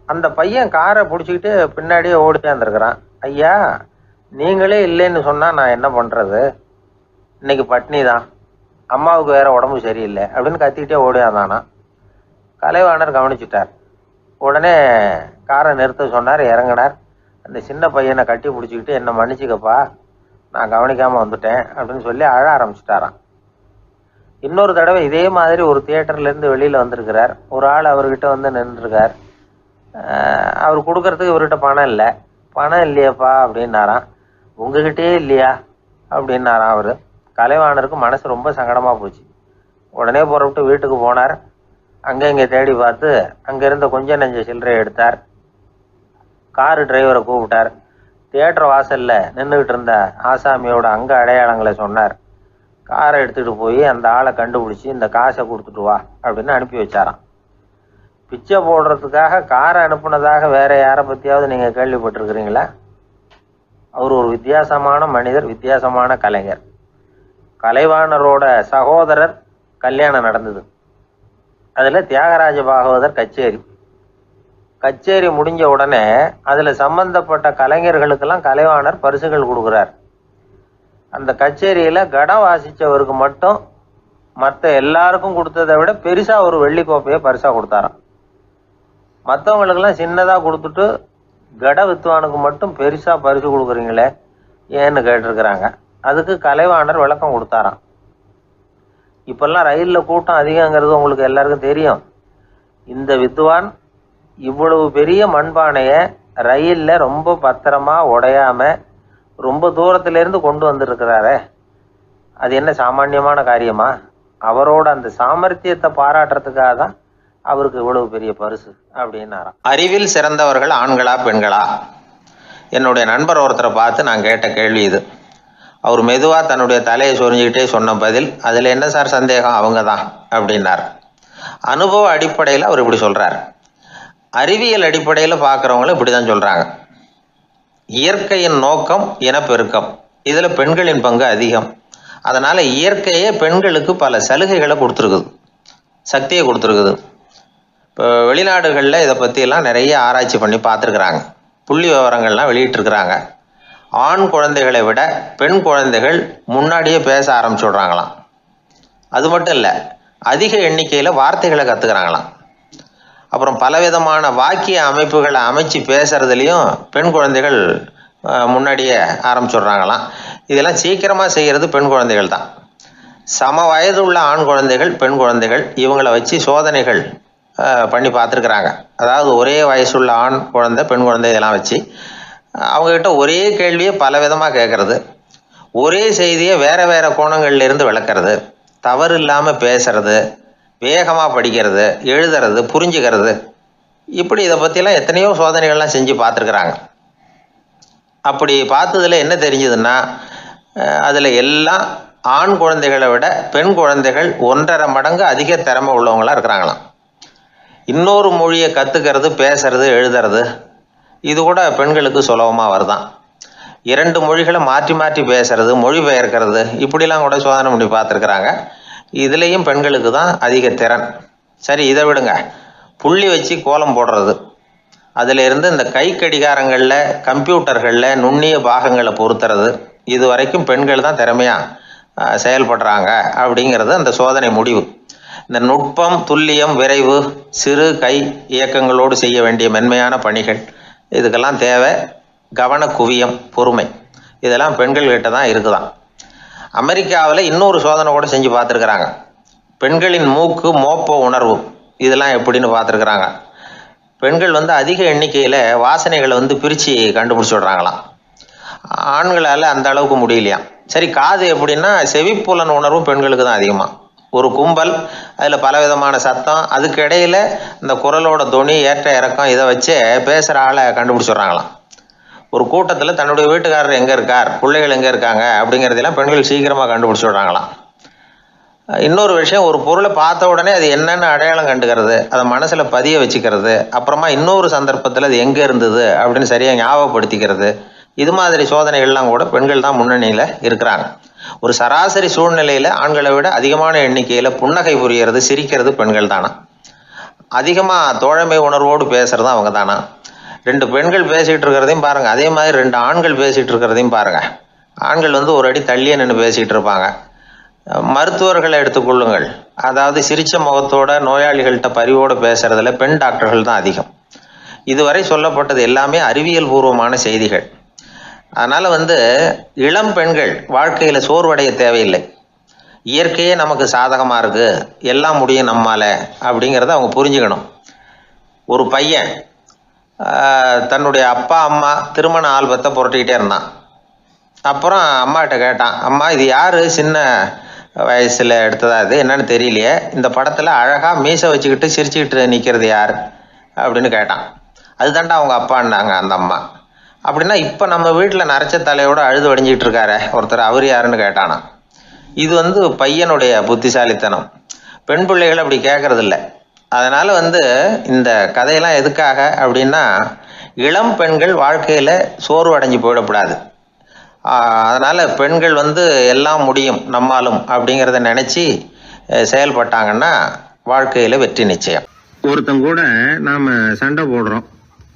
அந்த பையன் காரை பிடிச்சிக்கிட்டு பின்னாடியே ஓடிச்சாந்துருக்கிறான். ஐயா, நீங்களே இல்லைன்னு சொன்னால் நான் என்ன பண்ணுறது, இன்னைக்கு பட்னி தான், அம்மாவுக்கு வேற உடம்பு சரியில்லை அப்படின்னு கத்திக்கிட்டே ஓடியாந்தானா. கலைவாணர் கவனிச்சுட்டார். உடனே காரை நிறுத்த சொன்னார், இறங்கினார். அந்த சின்ன பையனை கட்டி பிடிச்சிக்கிட்டு என்னை மன்னிச்சுக்கப்பா, நான் கவனிக்காமல் வந்துட்டேன் அப்படின்னு சொல்லி அழ ஆரம்பிச்சிட்டாராம். இன்னொரு தடவை இதே மாதிரி ஒரு தியேட்டர்லேருந்து வெளியில் வந்திருக்கிறார். ஒரு ஆள் அவர்கிட்ட வந்து நின்றுருக்கார். அவர் கொடுக்கறதுக்கு இவர்கிட்ட பணம் இல்லை. பணம் இல்லையாப்பா அப்படின்னாராம். உங்ககிட்டே இல்லையா அப்படின்னாராம் அவர். கலைவாணருக்கு மனசு ரொம்ப சங்கடமாக போச்சு. உடனே புறப்பட்டு வீட்டுக்கு போனார். அங்கே இங்கே தேடி பார்த்து அங்கே இருந்த கொஞ்சம் நெஞ்ச சில்லறையை எடுத்தார். காரு டிரைவரை கூப்பிட்டார். தியேட்டர் வாசலில் நின்றுக்கிட்டு இருந்த ஆசாமியோட அங்க அடையாளங்களை சொன்னார். காரை எடுத்துகிட்டு போய் அந்த ஆளை கண்டுபிடிச்சி இந்த காசை கொடுத்துட்டு வா அப்படின்னு அனுப்பி வச்சாராம். பிச்சை போடுறதுக்காக காரை அனுப்புனதாக வேற யாரை பற்றியாவது நீங்கள் கேள்விப்பட்டிருக்கிறீங்களா? அவர் ஒரு வித்தியாசமான மனிதர், வித்தியாசமான கலைஞர். கலைவாணரோட சகோதரர் கல்யாணம் நடந்தது. அதில் தியாகராஜ பாகவதர் கச்சேரி முடிஞ்ச உடனே அதில் சம்பந்தப்பட்ட கலைஞர்களுக்கெல்லாம் கலைவாணர் பரிசுகள் கொடுக்குறார். அந்த கச்சேரியில் கடம் வாசித்தவருக்கு மட்டும் மற்ற எல்லாருக்கும் கொடுத்ததை விட பெருசாக ஒரு வெள்ளி கோப்பையை பரிசாக கொடுத்தாராம். மற்றவங்களுக்கெல்லாம் சின்னதாக கொடுத்துட்டு கட வித்துவானுக்கு மட்டும் பெருசா பரிசு கொடுக்குறீங்களே ஏன்னு கேட்டிருக்கிறாங்க. அதுக்கு கலைவாணர் விளக்கம் கொடுத்தாராம். இப்பெல்லாம் ரயிலில் கூட்டம் அதிகங்கிறது உங்களுக்கு எல்லாருக்கும் தெரியும். இந்த வித்துவான் இவ்வளவு பெரிய மண்பானையை ரயிலில் ரொம்ப பத்திரமா உடையாம ரொம்ப தூரத்திலேருந்து கொண்டு வந்திருக்கிறாரே, அது என்ன சாமானியமான காரியமா? அவரோட அந்த சாமர்த்தியத்தை பாராட்டுறதுக்காக தான் அவருக்கு இவ்வளவு பெரிய பரிசு அப்படின்னாராம். அறிவில் சிறந்தவர்கள் ஆண்களா பெண்களா? என்னுடைய நண்பர் ஒருத்தரை பார்த்து நான் கேட்ட கேள்வி இது. அவர் மெதுவாக தன்னுடைய தலையை சொரிஞ்சுக்கிட்டே சொன்ன பதில், அதில் என்ன சார் சந்தேகம், அவங்க தான் அப்படின்னார். அனுபவ அடிப்படையில் அவர் இப்படி சொல்கிறார். அறிவியல் அடிப்படையில் பார்க்குறவங்களும் இப்படி தான் சொல்கிறாங்க. இயற்கையின் நோக்கம் இனப்பெருக்கம், இதில் பெண்களின் பங்கு அதிகம். அதனால் இயற்கையே பெண்களுக்கு பல சலுகைகளை கொடுத்துருக்குது, சக்தியை கொடுத்துருக்குது. இப்போ வெளிநாடுகளில் இதை பற்றியெல்லாம் நிறைய ஆராய்ச்சி பண்ணி பார்த்துருக்குறாங்க, புள்ளி விவரங்கள்லாம் வெளியிட்டிருக்கிறாங்க. ஆண் குழந்தைகளை விட பெண் குழந்தைகள் முன்னாடியே பேச ஆரம்பிச்சுடுறாங்களாம். அது மட்டும் இல்லை, அதிக எண்ணிக்கையில் வார்த்தைகளை கற்றுக்கிறாங்களாம். அப்புறம் பலவிதமான வாக்கிய அமைப்புகளை அமைச்சு பேசுறதுலேயும் பெண் குழந்தைகள் முன்னாடியே ஆரம்பிச்சுடுறாங்களாம். இதெல்லாம் சீக்கிரமாக செய்கிறது பெண் குழந்தைகள் தான். சம வயது உள்ள ஆண் குழந்தைகள் பெண் குழந்தைகள் இவங்களை வச்சு சோதனைகள் பண்ணி பார்த்துருக்குறாங்க. அதாவது ஒரே வயசுள்ள ஆண் குழந்தை பெண் குழந்தை இதெல்லாம் வச்சு அவங்கக்கிட்ட ஒரே கேள்வியை பல விதமாக கேட்குறது, ஒரே செய்தியை வேறு வேறு கோணங்கள்லேருந்து விளக்கிறது, தவறு இல்லாமல் பேசுறது, வேகமாக படிக்கிறது, எழுதுறது, புரிஞ்சுக்கிறது, இப்படி இதை பற்றிலாம் எத்தனையோ சோதனைகள்லாம் செஞ்சு பார்த்துருக்குறாங்க. அப்படி பார்த்ததில் என்ன தெரிஞ்சதுன்னா, அதில் எல்லாம் ஆண் குழந்தைகளை விட பெண் குழந்தைகள் 1.5 மடங்கு அதிக திறமை உள்ளவங்களாக இருக்கிறாங்களாம். இன்னொரு மொழியை கற்றுக்கிறது, பேசுறது, எழுதுறது, இது கூட பெண்களுக்கு சுலபமாக வருதான். 2 மொழிகளை மாற்றி மாற்றி பேசுறது, மொழிபெயர்க்கிறது, இப்படிலாம் கூட சோதனை பண்ணி பார்த்துருக்குறாங்க. இதுலேயும் பெண்களுக்கு தான் அதிக திறன். சரி, இதை விடுங்க. புள்ளி வச்சு கோலம் போடுறது, அதிலிருந்து இந்த கை கடிகாரங்களில் கம்ப்யூட்டர்களில் நுண்ணிய பாகங்களை பொருத்துறது, இது வரைக்கும் பெண்கள் தான் திறமையாக செயல்படுறாங்க அப்படிங்கிறது அந்த சோதனை முடிவு. இந்த நுட்பம், துல்லியம், விரைவு, சிறு கை இயக்கங்களோடு செய்ய வேண்டிய மென்மையான பணிகள், இதுக்கெல்லாம் தேவை கவன குவியம், பொறுமை, இதெல்லாம் பெண்கள்கிட்ட தான் இருக்குதான். அமெரிக்காவில் இன்னொரு சோதனை கூட செஞ்சு பார்த்துருக்குறாங்க. பெண்களின் மூக்கு மோப்ப உணர்வு, இதெல்லாம் எப்படின்னு பார்த்துருக்குறாங்க. பெண்கள் அதிக எண்ணிக்கையில் வாசனைகளை பிரித்து கண்டுபிடிச்சிடுறாங்களாம். ஆண்களால் அந்த அளவுக்கு முடியலையாம். சரி, காது எப்படின்னா செவிப்புலன் உணர்வும் பெண்களுக்கு தான் அதிகமாக. ஒரு கும்பல், அதில் பலவிதமான சத்தம், அதுக்கு இடையில் இந்த குரலோட துணி, ஏற்ற இறக்கம், இதை வச்சே பேசுகிற ஆளை கண்டுபிடிச்சிடுறாங்களாம். ஒரு கூட்டத்தில் தன்னுடைய வீட்டுக்காரர் எங்கே இருக்கார், பிள்ளைகள் எங்கே இருக்காங்க அப்படிங்கிறதெல்லாம் பெண்கள் சீக்கிரமாக கண்டுபிடிச்சிடுறாங்களாம். இன்னொரு விஷயம், ஒரு பொருளை பார்த்த உடனே அது என்னென்னு அடையாளம் கண்டுக்கிறது, அதை மனசில் பதிய வச்சுக்கிறது, அப்புறமா இன்னொரு சந்தர்ப்பத்தில் அது எங்கே இருந்தது அப்படின்னு சரியாக ஞாபகப்படுத்திக்கிறது, இது மாதிரி சோதனைகள்லாம் கூட பெண்கள் தான் முன்னணியில் இருக்கிறாங்க. ஒரு சராசரி சூழ்நிலையில் ஆண்களை விட அதிகமான எண்ணிக்கையில் புன்னகை புரியறது, சிரிக்கிறது பெண்கள் தானா. அதிகமாக தோழமை உணர்வோடு பேசுறது அவங்க தானா. 2 பெண்கள் பேசிகிட்டு இருக்கிறதையும் பாருங்கள், அதே மாதிரி 2 ஆண்கள் பேசிகிட்டு இருக்கிறதையும் பாருங்கள். ஆண்கள் ஒரு அடி தள்ளியே நின்று பேசிகிட்டு இருப்பாங்க. மருத்துவர்களை எடுத்துக்கொள்ளுங்கள், அதாவது சிரிச்ச முகத்தோட நோயாளிகள்கிட்ட பரிவோடு பேசுறதுல பெண் டாக்டர்கள் தான் அதிகம். இதுவரை சொல்லப்பட்டது எல்லாமே அறிவியல் பூர்வமான செய்திகள். அதனால் இளம் பெண்கள் வாழ்க்கையில் சோர்வடைய தேவையில்லை. இயற்கையே நமக்கு சாதகமாக இருக்குது, எல்லாம் முடியும் நம்மால் அப்படிங்கிறத அவங்க புரிஞ்சுக்கணும். ஒரு பையன் தன்னுடைய அப்பா அம்மா திருமண ஆல்பத்தை புரட்டிக்கிட்டே இருந்தான். அப்புறம் அம்மாகிட்ட கேட்டான், அம்மா இது யார் சின்ன வயசில் எடுத்ததா, இது என்னன்னு தெரியலையே, இந்த படத்தில் அழகாக மீசை வச்சுக்கிட்டு சிரிச்சுக்கிட்டு நிற்கிறது யார் அப்படின்னு கேட்டான். அதுதான்டா அவங்க அப்பான்னாங்க அந்த அம்மா. அப்படின்னா இப்போ நம்ம வீட்டில் நரைச்ச தலையோடு அழுது வடிஞ்சிக்கிட்டு இருக்காரு ஒருத்தர், அவர் யாருன்னு கேட்டானா. இது பையனுடைய புத்திசாலித்தனம். பெண் பிள்ளைகள் அப்படி கேட்கறதில்ல. அதனால் இந்த கதையெல்லாம் எதுக்காக அப்படின்னா, இளம் பெண்கள் வாழ்க்கையில் சோர்வு அடைஞ்சு போயிடக்கூடாது. அதனால் பெண்கள் எல்லாம் முடியும் நம்மாலும் அப்படிங்கிறத நினச்சி செயல்பட்டாங்கன்னா வாழ்க்கையில் வெற்றி நிச்சயம். ஒருத்தங்க கூட நாம் சண்டை போடுறோம்,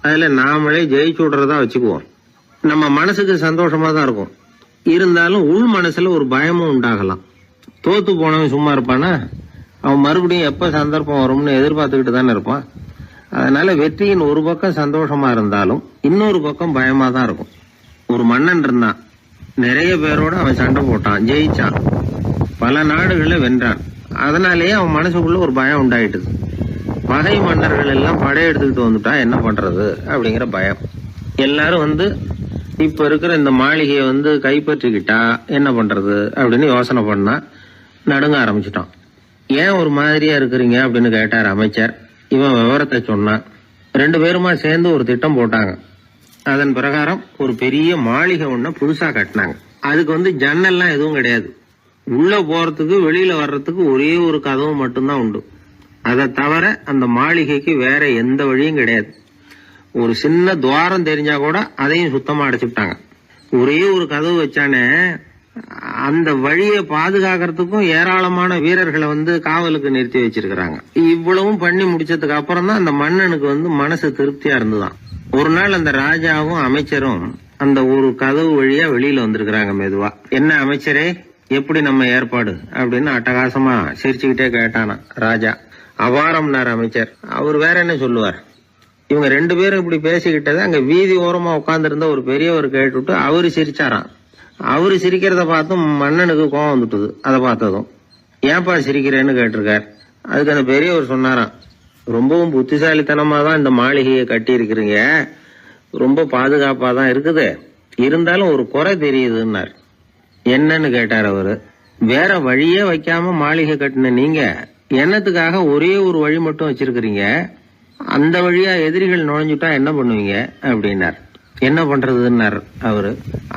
அதில் நாமளே ஜெயிச்சு விட்றதா வச்சுக்குவோம். நம்ம மனசுக்கு சந்தோஷமாக தான் இருக்கும், இருந்தாலும் உள் மனசில் ஒரு பயமும் உண்டாகலாம். தோற்று போனவன் சும்மா இருப்பானா? அவன் மறுபடியும் எப்போ சந்தர்ப்பம் வரும்னு எதிர்பார்த்துக்கிட்டு தானே இருப்பான். அதனால் வெற்றியின் ஒரு பக்கம் சந்தோஷமாக இருந்தாலும் இன்னொரு பக்கம் பயமா தான் இருக்கும். ஒரு மன்னன் இருந்தான், நிறைய பேரோட அவன் சண்டை போட்டான், ஜெயிச்சான், பல நாடுகளை வென்றான். அதனாலேயே அவன் மனசுக்குள்ள ஒரு பயம் உண்டாயிட்டுது. பகை மன்னர்கள் எல்லாம் படையெடுத்துக்கிட்டு வந்துட்டா என்ன பண்றது அப்படிங்கிற பயம். எல்லாரும் இப்ப இருக்கிற இந்த மாளிகையை கைப்பற்றிக்கிட்டா என்ன பண்றது அப்படின்னு யோசனை பண்ணா நடுங்க ஆரம்பிச்சிட்டான். ஏன் ஒரு மாதிரியா இருக்கிறீங்க அப்படின்னு கேட்டார் அமைச்சர். இவன் விவரத்தை சொன்னான். 2 பேருமா சேர்ந்து ஒரு திட்டம் போட்டாங்க. அதன் பிரகாரம் ஒரு பெரிய மாளிகை ஒண்ண புதுசா கட்டினாங்க. அதுக்கு ஜன்னல்லாம் எதுவும் கிடையாது. உள்ள போறதுக்கு வெளியில வர்றதுக்கு ஒரே ஒரு கதவு மட்டும்தான் உண்டு. அதை தவிர அந்த மாளிகைக்கு வேற எந்த வழியும் கிடையாது. ஒரு சின்ன துவாரம் தெரிஞ்சா கூட அதையும் சுத்தமா அடைச்சுட்டாங்க. ஒரே ஒரு கதவு வச்சானே, அந்த வழியை பாதுகாக்கிறதுக்கும் ஏராளமான வீரர்களை காவலுக்கு நிறுத்தி வச்சிருக்கிறாங்க. இவ்வளவும் பண்ணி முடிச்சதுக்கு அப்புறம் தான் அந்த மன்னனுக்கு மனசு திருப்தியா இருந்துதான். ஒரு நாள் அந்த ராஜாவும் அமைச்சரும் அந்த ஒரு கதவு வழியா வெளியில வந்திருக்கிறாங்க மெதுவா. என்ன அமைச்சரே, எப்படி நம்ம ஏற்பாடு அப்படின்னு அட்டகாசமா சிரிச்சுக்கிட்டே கேட்டானா ராஜா. அபாரம்னார் அமைச்சர். அவர் வேற என்ன சொல்லுவார். இவங்க 2 பேரும் இப்படி பேசிக்கிட்டதை அங்க வீதி ஓரமா உட்கார்ந்து இருந்த ஒரு பெரியவர் கேட்டுவிட்டு அவரு சிரிச்சாராம். அவரு சிரிக்கிறத பார்த்தும் மன்னனுக்கு கோவம் வந்துட்டுது. அதை பார்த்ததும் ஏன்பா சிரிக்கிறேன்னு கேட்டிருக்கார். அதுக்கு அந்த பெரியவர் சொன்னாராம், ரொம்பவும் புத்திசாலித்தனமா தான் இந்த மாளிகையை கட்டி இருக்கிறீங்க, ரொம்ப பாதுகாப்பா தான் இருக்குது, இருந்தாலும் ஒரு குறை தெரியுதுன்னார். என்னன்னு கேட்டார் அவரு. வேற வழியே வைக்காம மாளிகை கட்டின நீங்க என்னத்துக்காக ஒரே ஒரு வழி மட்டும் வச்சிருக்கிறீங்க, அந்த வழியா எதிரிகள் நுழைஞ்சுட்டா என்ன பண்ணுவீங்க அப்படின்னார். என்ன பண்றதுன்னார் அவரு.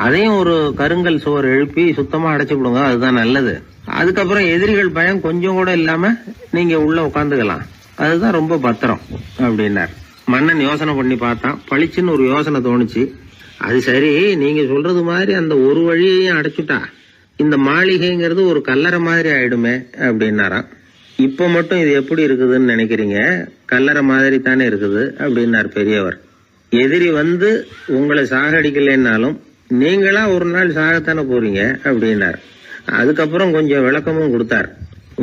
அதையும் ஒரு கருங்கல் சுவர் எழுப்பி சுத்தமா அடைச்சு விடுங்க, அதுதான் நல்லது. அதுக்கப்புறம் எதிரிகள் பயம் கொஞ்சம் கூட இல்லாம நீங்க உள்ள உட்காந்துக்கலாம், அதுதான் ரொம்ப பத்திரம் அப்படின்னார். மன்னன் யோசனை பண்ணி பார்த்தான். பளிச்சுன்னு ஒரு யோசனை தோணுச்சு. அது சரி, நீங்க சொல்றது மாதிரி அந்த ஒரு வழியையும் அடைச்சுட்டா இந்த மாளிகைங்கிறது ஒரு கல்லறை மாதிரி ஆயிடுமே அப்படின்னாராம். இப்ப மட்டும் இது எப்படி இருக்குதுன்னு நினைக்கிறீங்க, கல்லறை மாதிரி தானே இருக்குது அப்படின்னார் பெரியவர். எதிரி உங்களை சாகடிக்கலைன்னாலும் நீங்களா ஒரு நாள் சாகத்தானே போறீங்க அப்படின்னார். அதுக்கப்புறம் கொஞ்சம் விளக்கமும் கொடுத்தார்.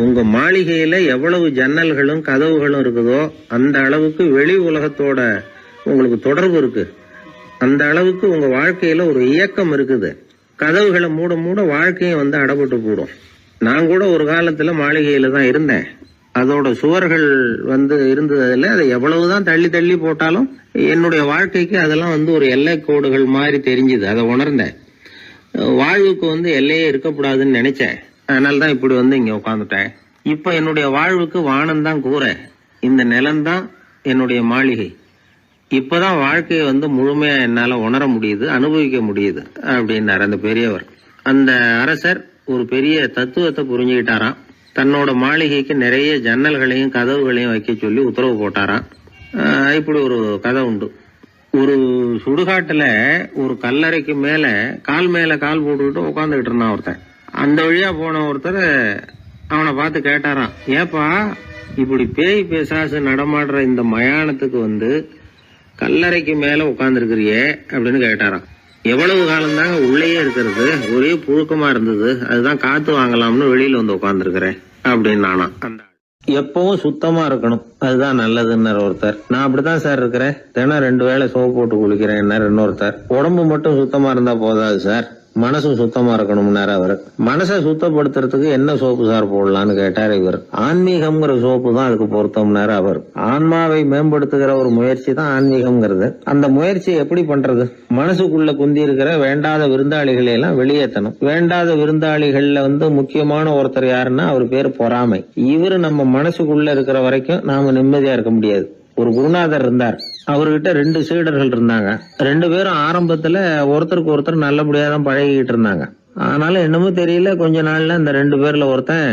உங்க மாளிகையில எவ்வளவு ஜன்னல்களும் கதவுகளும் இருக்குதோ அந்த அளவுக்கு வெளி உலகத்தோட உங்களுக்கு தொடர்பு இருக்கு, அந்த அளவுக்கு உங்க வாழ்க்கையில ஒரு இயக்கம் இருக்குது. கதவுகளை மூட மூட வாழ்க்கையும் அடப்பட்டு போடும். நான் கூட ஒரு காலத்துல மாளிகையில தான் இருந்தேன். அதோட சுவர்கள் இருந்ததுல அதை எவ்வளவுதான் தள்ளி தள்ளி போட்டாலும் என்னுடைய வாழ்க்கைக்கு அதெல்லாம் ஒரு எல்லை கோடுகள் மாதிரி தெரிஞ்சுது. அதை உணர்ந்தேன். வாழ்வுக்கு எல்லையே இருக்கக்கூடாதுன்னு நினைச்சேன். அதனால்தான் இப்படி இங்க உட்காந்துட்டேன். இப்ப என்னுடைய வாழ்வுக்கு வானம் தான் கூரை, இந்த நிலம்தான் என்னுடைய மாளிகை. இப்பதான் வாழ்க்கையை முழுமையா என்னால உணர முடியுது, அனுபவிக்க முடியுது அப்படின்னார் அந்த பெரியவர். அந்த அரசர் ஒரு பெரிய தத்துவத்தை புரிஞ்சுக்கிட்டாராம். தன்னோட மாளிகைக்கு நிறைய ஜன்னல்களையும் கதவுகளையும் வைக்க சொல்லி உத்தரவு போட்டாராம். இப்படி ஒரு கதை உண்டு. ஒரு சுடுகாட்டுல ஒரு கல்லறைக்கு மேல கால் போட்டுக்கிட்டு உட்காந்துக்கிட்டு இருந்தான் ஒருத்தன். அந்த வழியா போன ஒருத்தர் அவனை பார்த்து கேட்டாராம், ஏப்பா இப்படி பேய் பிசாசு நடமாடுற இந்த மயானத்துக்கு கல்லறைக்கு மேல உட்கார்ந்து இருக்கிறியே அப்படின்னு கேட்டாராம். எவ்வளவு காலம் தாங்க உள்ளேயே இருக்கிறது, ஒரே புழுக்கமா இருந்தது, அதுதான் காத்து வாங்கலாம்னு வெளியில உட்கார்ந்துருக்கிறேன் அப்படின்னு நானா. அந்த எப்பவும் சுத்தமா இருக்கணும், அதுதான் நல்லதுன்னு ஒருத்தர். நான் அப்படித்தான் சார் இருக்கிறேன், தினம் 2 வேளை சோப்பு போட்டு குளிக்கிறேன் இன்னொருத்தர். உடம்பு மட்டும் சுத்தமா இருந்தா போதாது சார், மனசும் சுத்தமா இருக்கணும்னாரு அவரு. மனசை சுத்தப்படுத்துறதுக்கு என்ன சோப்பு சார் போடலான்னு கேட்டாரு இவர். ஆன்மீகம்ங்கிற சோப்பு தான் அதுக்கு பொருத்தம்னாரு அவர். ஆன்மாவை மேம்படுத்துகிற ஒரு முயற்சி தான் ஆன்மீகம்ங்கிறது. அந்த முயற்சியை எப்படி பண்றது? மனசுக்குள்ள குந்தி இருக்கிற வேண்டாத விருந்தாளிகளை எல்லாம் வெளியேற்றணும். வேண்டாத விருந்தாளிகள்ல முக்கியமான ஒருத்தர் யாருன்னா அவர் பேரு பொறாமை. இவரு நம்ம மனசுக்குள்ள இருக்கிற வரைக்கும் நாம நிம்மதியா இருக்க முடியாது. ஒரு குருநாதர் இருந்தார், அவர்கிட்ட 2 சீடர்கள் இருந்தாங்க. 2 பேரும் ஆரம்பத்துல ஒருத்தருக்கு ஒருத்தர் நல்லபடியா தான் பழகிட்டு இருந்தாங்க. ஆனாலும் என்னமோ தெரியல, கொஞ்ச நாள்ல இந்த 2 பேர்ல ஒருத்தன்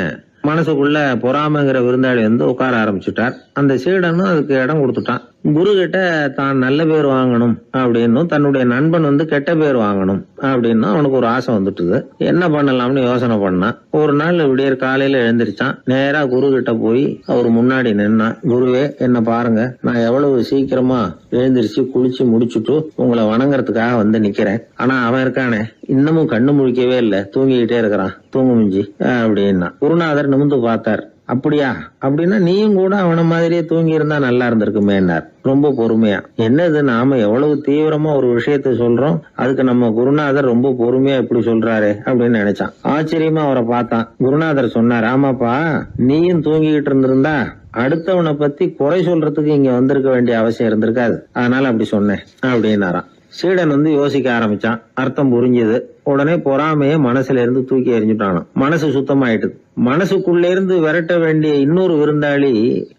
மனசுக்குள்ள பொறாமைங்கிற விருந்தாளி உட்கார ஆரம்பிச்சுட்டார். அந்த சீடனும் அதுக்கு இடம் கொடுத்துட்டான். குரு கிட்ட தான் நல்ல பேர் வாங்கணும் அப்படின்னும் தன்னுடைய நண்பன் கெட்ட பேர் வாங்கணும் அப்படின்னு அவனுக்கு ஒரு ஆசை வந்துட்டுது. என்ன பண்ணலாம்னு யோசனை பண்ணான். ஒரு நாள் விடியற் காலையில எழுந்திருச்சான். நேரா குரு கிட்ட போய் அவர் முன்னாடி நின்னான். குருவே, என்ன பாருங்க, நான் எவ்வளவு சீக்கிரமா எழுந்திருச்சு குளிச்சு முடிச்சுட்டு உங்களை வணங்குறதுக்காக நிக்கிறேன். ஆனா அவன் இருக்கானே இன்னமும் கண்ணு முழிக்கவே இல்லை, தூங்கிக்கிட்டே இருக்கிறான், தூங்கு மிஞ்சி அப்படின்னா. குருநாதர் நிமிந்து பார்த்தார். அப்படியா? அப்படின்னா நீயும் கூட அவன மாதிரியே தூங்கி இருந்தா நல்லா இருந்திருக்குமேன்னார் ரொம்ப பொறுமையா. என்னது, நாம எவ்வளவு தீவிரமா ஒரு விஷயத்த சொல்றோம், அதுக்கு நம்ம குருநாதர் ரொம்ப பொறுமையா இப்படி சொல்றாரு அப்படின்னு நினைச்சான். ஆச்சரியமா அவரை பார்த்தான். குருநாதர் சொன்னார், ஆமாப்பா, நீயும் தூங்கிக்கிட்டு இருந்திருந்தா அடுத்தவனை பத்தி குறை சொல்றதுக்கு இங்க வந்திருக்க வேண்டிய அவசியம் இருந்திருக்காது, அதனால அப்படி சொன்னேன் அப்படின்னாராம். சீடன் யோசிக்க ஆரம்பிச்சான். அர்த்தம் புரிஞ்சது. உடனே பொறாமைய மனசுல இருந்து தூக்கி எறிஞ்சுட்டானாம். மனசு சுத்தமாயிட்டு. மனசுக்குள்ள இருந்து விரட்ட வேண்டிய இன்னொரு விருந்தாளி,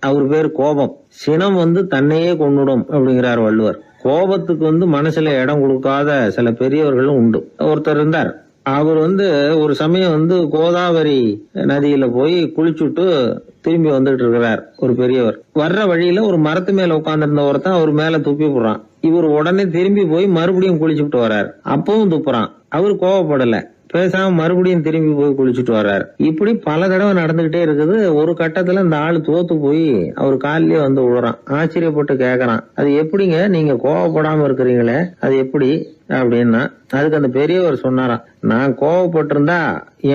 அவர் பேர் கோபம். சினம் தன்னையே கொன்னுடும் அப்படிங்கிறார் வள்ளுவர். கோபத்துக்கு மனசுல இடம் கொடுக்காத சில பெரியவர்களும் உண்டு. ஒருத்தர் இருந்தார். அவர் ஒரு சமயம் கோதாவரி நதியில போய் குளிச்சுட்டு திரும்பி வந்துட்டு இருக்கிறார். ஒரு பெரியவர் வர்ற வழியில ஒரு மரத்து மேல உட்கார்ந்திருந்த ஒருத்தன் அவர் மேல துப்பி போடுறான். இவர் உடனே திரும்பி போய் மறுபடியும் குளிச்சுட்டு வர்றார். அப்பவும் துப்புறான். அவர் கோவப்படல, பேசாம மறுபடியும் திரும்பி போய் குளிச்சுட்டு வர்றாரு. இப்படி பல தடவை நடந்துகிட்டே இருக்குது. ஒரு கட்டத்துல இந்த ஆளு தோத்து போய் அவர் காலிலே விழுறான். ஆச்சரியப்பட்டு கேக்குறான், அது எப்படிங்க நீங்க கோவப்படாம இருக்கிறீங்களே, அது எப்படி அப்படின்னா, அதுக்கு அந்த பெரியவர் சொன்னாராம், நான் கோவப்பட்டிருந்தா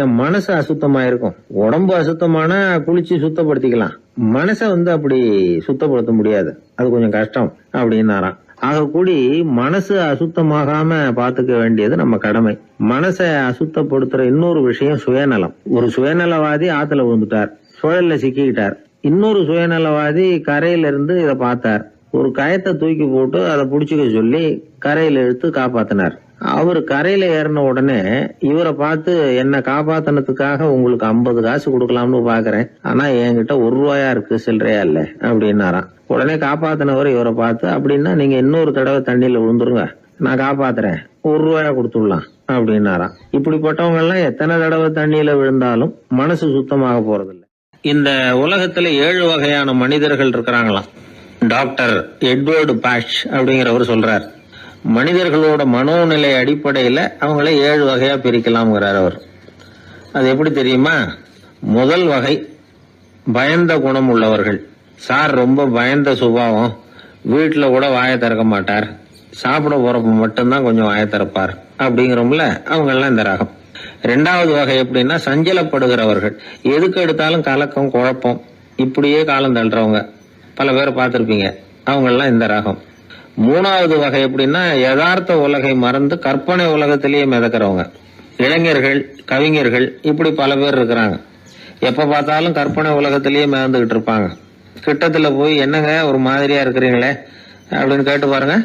என் மனசு அசுத்தமா இருக்கும். உடம்பு அசுத்தமான குளிச்சு சுத்தப்படுத்திக்கலாம், மனச அப்படி சுத்தப்படுத்த முடியாது, அது கொஞ்சம் கஷ்டம் அப்படின்னாராம். ஆக கூடி மனசு அசுத்தமாகாம பாத்துக்க வேண்டியது நம்ம கடமை. மனசை அசுத்தப்படுத்துற இன்னொரு விஷயம் சுயநலம். ஒரு சுயநலவாதி ஆத்துல விழுந்துட்டார், சுழல்ல சிக்கிக்கிட்டார். இன்னொரு சுயநலவாதி கரையில இருந்து இத பார்த்தார். ஒரு கயத்தை தூக்கி போட்டு அதை புடிச்சுக்க சொல்லி கரையில இழுத்து காப்பாத்தினார். அவரு கரையில ஏறின உடனே இவரை பார்த்து, என்ன காப்பாத்தினதுக்காக உங்களுக்கு 50 காசு கொடுக்கலாம்னு பாக்குறேன், ஆனா என்கிட்ட 1 ரூபாயா இருக்கு, சில்லறையா இல்ல அப்படின்னாராம். உடனே காப்பாத்தினவர் இவரை பார்த்து, அப்படின்னா நீங்க இன்னொரு தடவை தண்ணியில விழுந்துருங்க, நான் காப்பாத்துறேன், 1 ரூபாயா கொடுத்துடலாம் அப்படின்னாராம். இப்படிப்பட்டவங்க எல்லாம் எத்தனை தடவை தண்ணியில விழுந்தாலும் மனசு சுத்தமாக போறதில்லை. இந்த உலகத்துல 7 வகையான மனிதர்கள் இருக்கிறாங்களாம். டாக்டர் எட்வர்டு பாஷ் அப்படிங்கிறவர் சொல்றார், மனிதர்களோட மனோநிலை அடிப்படையில அவங்கள 7 வகையா பிரிக்கலாம்ங்கிறார் அவர். அது எப்படி தெரியுமா? முதல் வகை பயந்த குணம் உள்ளவர்கள். சார் ரொம்ப பயந்த சுபாவம், வீட்டுல கூட வாயை திறக்க மாட்டார், சாப்பிட போறப்ப மட்டும்தான் கொஞ்சம் வாயை திறப்பார் அப்படிங்கிறோம்ல, அவங்க எல்லாம் இந்த ரகம். 2வது வகை எப்படின்னா சஞ்சலப்படுகிறவர்கள், எதுக்கு எடுத்தாலும் கலக்கம் குழப்பம், இப்படியே காலம் தள்ளுறவங்க, பல பேரை பார்த்திருப்பீங்க, அவங்க எல்லாம் இந்த ரகம். 3வது வகை எப்படின்னா யதார்த்த உலகை மறந்து கற்பனை உலகத்திலேயே மிதக்கிறவங்க, இளைஞர்கள், கவிஞர்கள், இப்படி பல பேர் இருக்கிறாங்க. எப்ப பார்த்தாலும் கற்பனை உலகத்திலேயே மிதந்துகிட்டு இருப்பாங்க. கிட்டத்துல போய் என்னங்க ஒரு மாதிரியா இருக்கிறீங்களே அப்படின்னு கேட்டு பாருங்க,